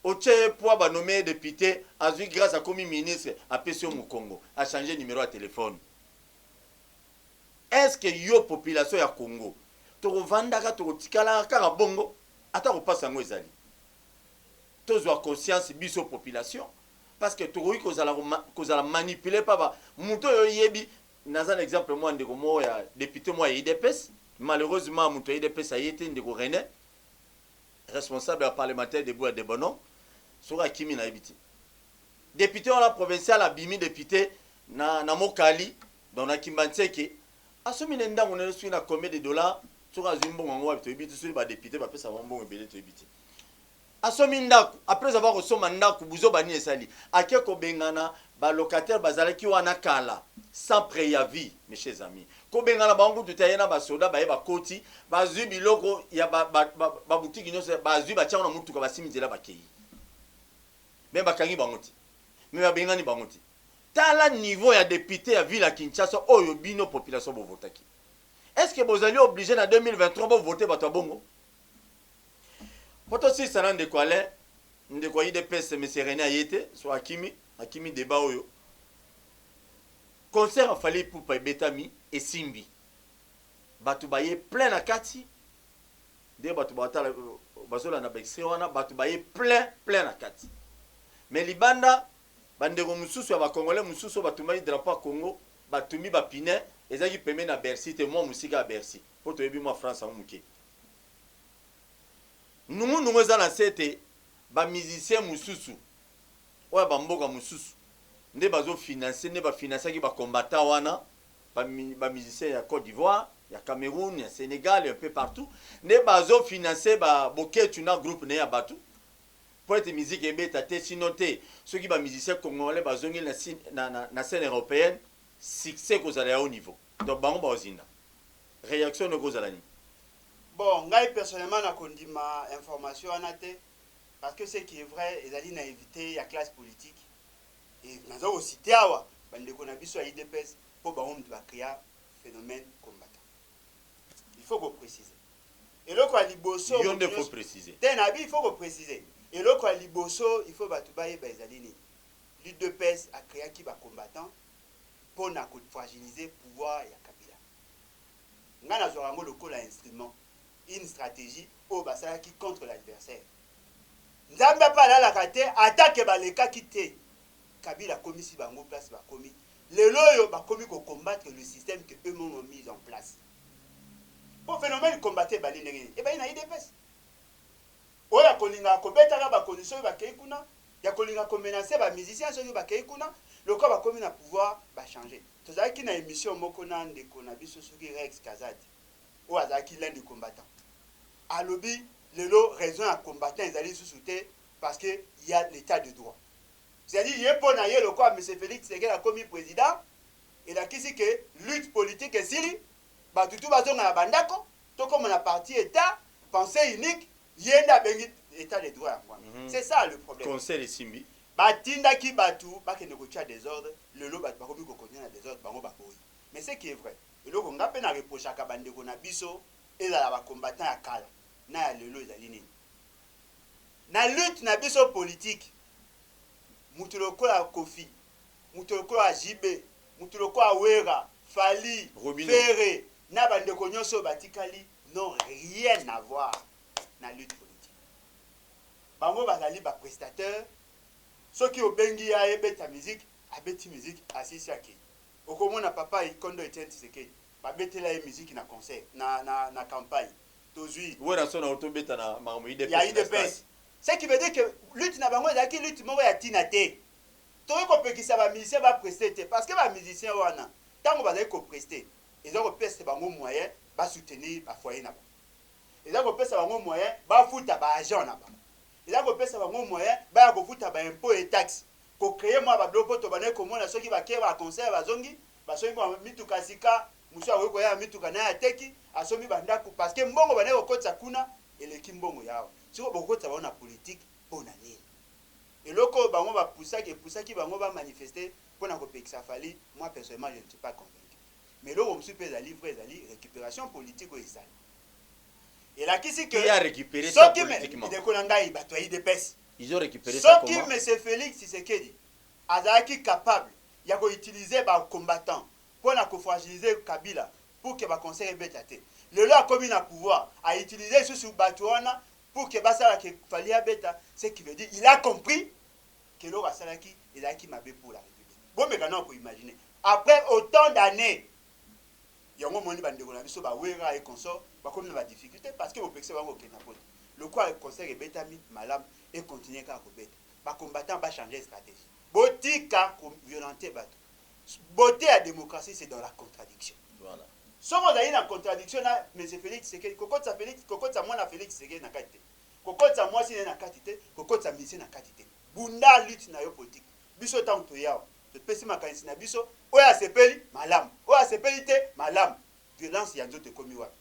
oche pour ba nommer député azui grâce à comme ministre a pesi au Congo a changé numéro de téléphone. Est-ce que yo population ya Congo to vandaka to tikala kaka bongo ata ko passa ngo ezali tous ont conscience biso population parce que to kozala manipuler pa ba muto yo yebi naza exemple moi ndeko mo ya député moi ya IDPS malheureusement muto ya IDPS a été ndeko René responsable parlementaire de Bois de Bonon sura kimi na ebiti député on la provincial a bimi député na Mokali dans na Kimbantseke asomi nenda ngone su na combien de dollars sura zimbo ngwa to ebiti su ba député ba pesa mbongo ebele to ebiti asomi ndako après avoir reçu ndako buzo bani esali akeko bengana ba locataire bazalaki wana kala sans préavis mes chers amis ko bengana bango tutayena ba soda ba yeba koti bazui biloko ya ba boutique nyose bazui ba tiana mutuka basimizela bakei même bakangi bangoti mais ba bengani bangoti tala niveau ya député ya ville à Kinshasa oyo bino population bo votaki est-ce que vous allez obligé en 2023 pour voter bato bongo poto si sana ndeko ale ndeko IDPS monsieur René Ayete so akimi débat oyo concert a fallu pour pa betami et simbi batu baye plein na kati de batu batala bazola na bextrait wana batu baye plein na kati mais libanda bandeko mususu ya ba congolais mususu batumai drapeau ya Congo batumi ba pine ezaki peme na Bercy te moi musika à Bercy poto yebi moi France en muke nous eza na sete ba musicien mususu oya ba mboka mususu nde bazo financer ne ba financer ki ba combattant wana ba musicien ya Côte d'Ivoire ya Cameroun ya Sénégal un peu partout ne bazo financer ba boketu na groupe ne ya batu pour être musique ebeta te sinote ceux qui ba musicien congolais bazongi na scène européenne succès ko zala au niveau donc bango bazinda réaction ne ko zala ni bon ngai personnellement na kondima information anate parce que ce qui est vrai ezali na éviter ya classe politique et nazo aussi tiawa bandeko na biso ya IDPS po bango mtu ba créer phénomène combattant il faut qu'on préciser et le quoi liboso il faut préciser tenabi il faut qu'on préciser et le quoi liboso il faut batu baye ba ezali ni l'IDPS a créé qui ba combattant pour na fragiliser pouvoir ya Kabila ngana zo rango lokola instrument une stratégie au basala qui contre l'adversaire nzambe pa la kate attaque baleka kité Kabila komi si bango place ba komi lelo yo ba komi ko combattre le système que eux ont mis en place pour phénomène combattre bali ndenge et ba ina IDPS oya kolinga ko betaka ba condition ba keikuna ya kolinga ko menacer ba musiciens so ba keikuna le quoi ba komi na pouvoir ba changer tozaki na émission moko na ndeko na biso soki Rex Kazadi ou azaki l'un des combattants alobi lelo raison à combattant ezali sous-souté parce que il y a l'état de droit c'est-à-dire il est pour na le quoi monsieur Félix Tshisekedi a commis président et la kisi que lutte politique esili ba tutu bazonga na bandako to comme na parti état pensée unique yenda bengi état de droit c'est ça le problème conseil simbi batinda ki batu bakende ko tia désordre lelo batu bakomi ko kontina désordre bango baboyi mais c'est qui est vrai eloko ngape na reprochaka bandeko na biso ezala ba combattant ya kala na ya lelo ezali nini na lutte na biso politique mutu lokola Kofi mutu lokola JB mutu lokola Wera Fali Ferré na bandeko nyonso batikali n'ont rien à voir na lutte politique bango bazali ba prestataire ceux qui obengi ya ebeta musique abeti musique asisi yake okomona papa ikondo Etienne Tshisekedi babetela ye musique na concert na campagne tozui wera sona otobeta na mamu IDPS Ce qui veut dire que lutte na bango ezalaki lutte moko ya ntina te. Tokoki kopekisa bamusicien bapreste te parce que bamusicien wana ntango bazali kopreste eza kopesa bango moyen basoutenir bafoyer na bango, eza kopesa bango moyen bafuta baagent na bango, eza kopesa bango moyen baya kofuta baimpôt et taxe, kocreye mwa babiloko to banaye komona soki bakeye baconcert bazongi basombi mituka sika mosu akoki koya mituka naye ateki asombi bandako parce que mbongo banaye kokotisa kuna eleki mbongo yawa siko bokotisa bango na politique mpo na nini. eloko oyo bango epusaki bango bamanifeste mpona kopekisa fali. Moi personnellement je ne suis pas convaincu, mais eloko mosusu mpe ezali vrai ezali récupération politique oyo ezali elakisi ke soki ndeko na ngai bato ya idps soki monsieur Félix Tshisekedi azalaki capable ya koutilize bacombattant mpona kofragilize Kabila pour ke baconseil ebeta te, lelo akomi na pouvoir autilize lisusu bato wana pour que basalaka fali abeta, ce qui veut dire il a compris que l'eau basalaki ezalaki mabe pour la République. Bon mécano ko imaginer après autant d'années yango moni bandeko na biso ba wera et consort bakomi na ba difficulté parce que opexé bango ke na poto le quoi conseil ebetami malam et continuer ka ko beta ba combattant ba changer stratégie botika ko violenter bato. Beauté à démocratie c'est dans la contradiction. Voilà. Somo d'ailleurs la contradiction na monsieur Félix Tshisekedi kokotsa Félix kokotsa mwana Félix Tshisekedi na kati te kokotsa mwasi na kati te kokotsa misi na kati te bunda lutte na yo politique biso tango to yawa to pesi makanisi na biso oya sepeli malamu oya sepeli te malamu violence ya nzoto ekomi wapi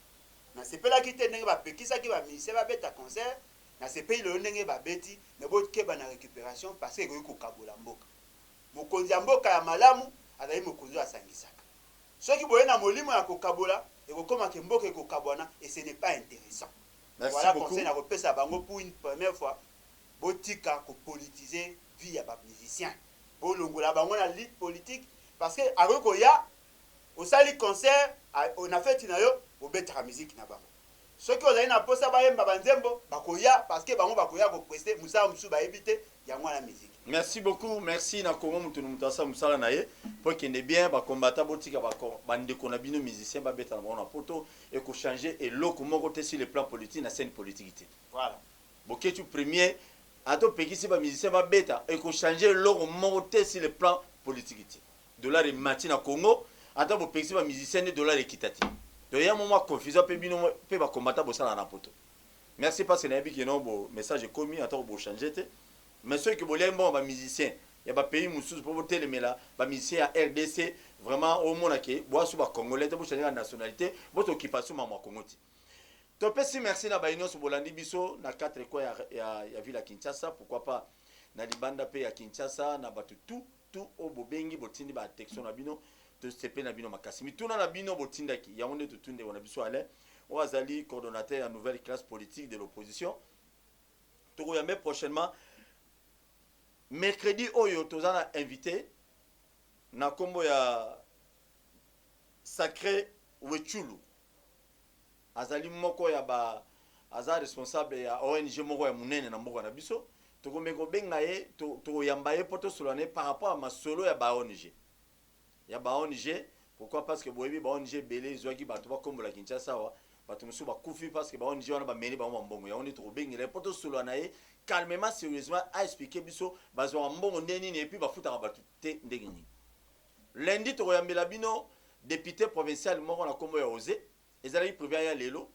na sepelaki te ndenge bapekisaki baminisien babeta concert na sepeli lelo ndenge babeti me bokeba na récupération parce que ekoki kokabola mboka mokonzi ya mboka ya malamu azali mokonzi oyo asangisaka soki boye na molimo ya kokabola ekokoma ke mboka ekokabwana et ce n'est pas intéressant. Merci voilà beaucoup. conseil na kopesa bango pour une première fois botika kopolitiser vie ya bamusicien bolongola bango na lutte politique parce que akoki koya osali concert na feti na yo obetaka musique na bango soki ozali na posa bayemba banzembo bakoya parce que bango bakoya kopreste musala mosusu bayebi te yango wana musique. Merci beaucoup, merci na Congo mutu mutasa musala na ye pour qu'il bien ba combattant botika ba bande ko na bino musicien ba beta na na poto et ko changer et loko moko te sur le plan politique na scène politique. Voilà. Boketu premier ato pekisi ba musicien ba beta et ko changer loko moko te sur le plan politique. Dollar et mati na Congo ato bo pekisi ba musicien de dollar équitatif. Donc il y a un moment confusion pe bino pe ba combattant bo sala na poto. Merci parce que na bi que non bo message commis ato bo changer te. Mais ceux qui voulaient bon musiciens, il y a des pays musulmans pour voter les méla, des musiciens à RDC vraiment au monde qui boit sur congolais pour changer la nationalité, votre occupation maman congolais. Topesi merci na baïno sur Bolandi biso na 4 quoi ya ville à Kinshasa, pourquoi pas na libanda pe à Kinshasa na batu tout au bobengi botindi ba protection na bino to sepe na bino makasi. Mituna na bino botindaki ya onde to tunde wana biso ale. O azali coordonnateur à nouvelle classe politique de l'opposition. To yambe prochainement mercredi oyo tozana invité na kombo ya Sacré Wechulu azali moko ya ba aza responsable ya ONG moko ya munene na mboka na biso tokomeko benga ye to yamba ye poto solane par rapport à masolo ya ba ONG pourquoi parce que boyebi ba ONG belé zwaki bato ba kombo la Kinshasa wa bato musu ba kufi parce que ba ONG wana ba meni ba mbongo ya oni to benga le poto solana ye calmement sérieusement à expliquer biso bazwa mbongo ndeni et puis bafuta ba te ndenge ni lundi to yambela bino député provincial moko na kombo ya Osé ezali privé ya lelo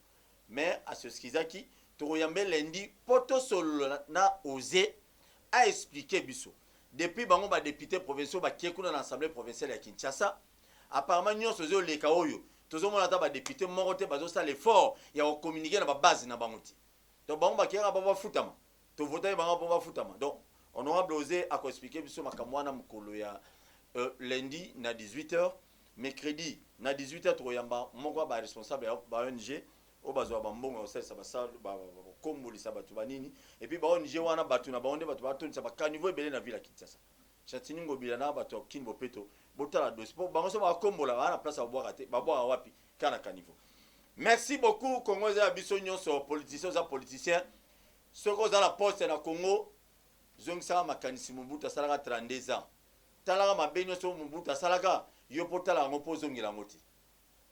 mais à ce skizaki to yambela lundi poto solo na Osé à expliquer biso depuis bango ba député provinciaux ba kiekuna na assemblée provinciale ya Kinshasa apparemment nyonso zo leka oyo tozo mona ta ba député moko te bazo sa l'effort ya ko communiquer na ba base na bango ti to bango ba kiera ba futama to voter bango pour ba futama donc honorable Osé a ko expliquer biso makambo na mukolo ya lundi na 18h mercredi na 18h to yamba moko ba responsable ya ba ONG o bazwa ba mbongo osalisa basal ba kombolisa batu banini et puis ba ONG wana batu na baonde batu batonisa ba caniveau belé na ville ya Kinshasa chatiningo bilana batu kinbo peto botala dossier po bango so ba kombola wana place ba boire te ba boire wapi kana caniveau. Merci beaucoup Congo za biso nyonso politiciens za politiciens soko za la poste na Congo zongisa makanisi Mobutu salaka 32 ans talaka mabenyo so Mobutu salaka yo potala ngo pozongela ngoti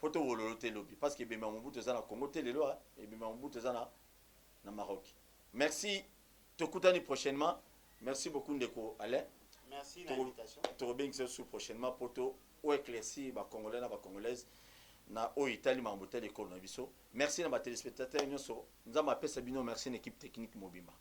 poto wololo te lobi parce que bema Mobutu za na Congo te lelo et bema Mobutu za na Maroc. Merci tokutani prochainement. Merci beaucoup ndeko Alain. Merci de l'invitation. Torobengisa sous prochainement poto ou éclairci ba congolais na ba congolaise na o Italie mambotel école na biso. Merci na ba téléspectateurs nyonso. Nzamba pesa bino merci une équipe technique mobimba.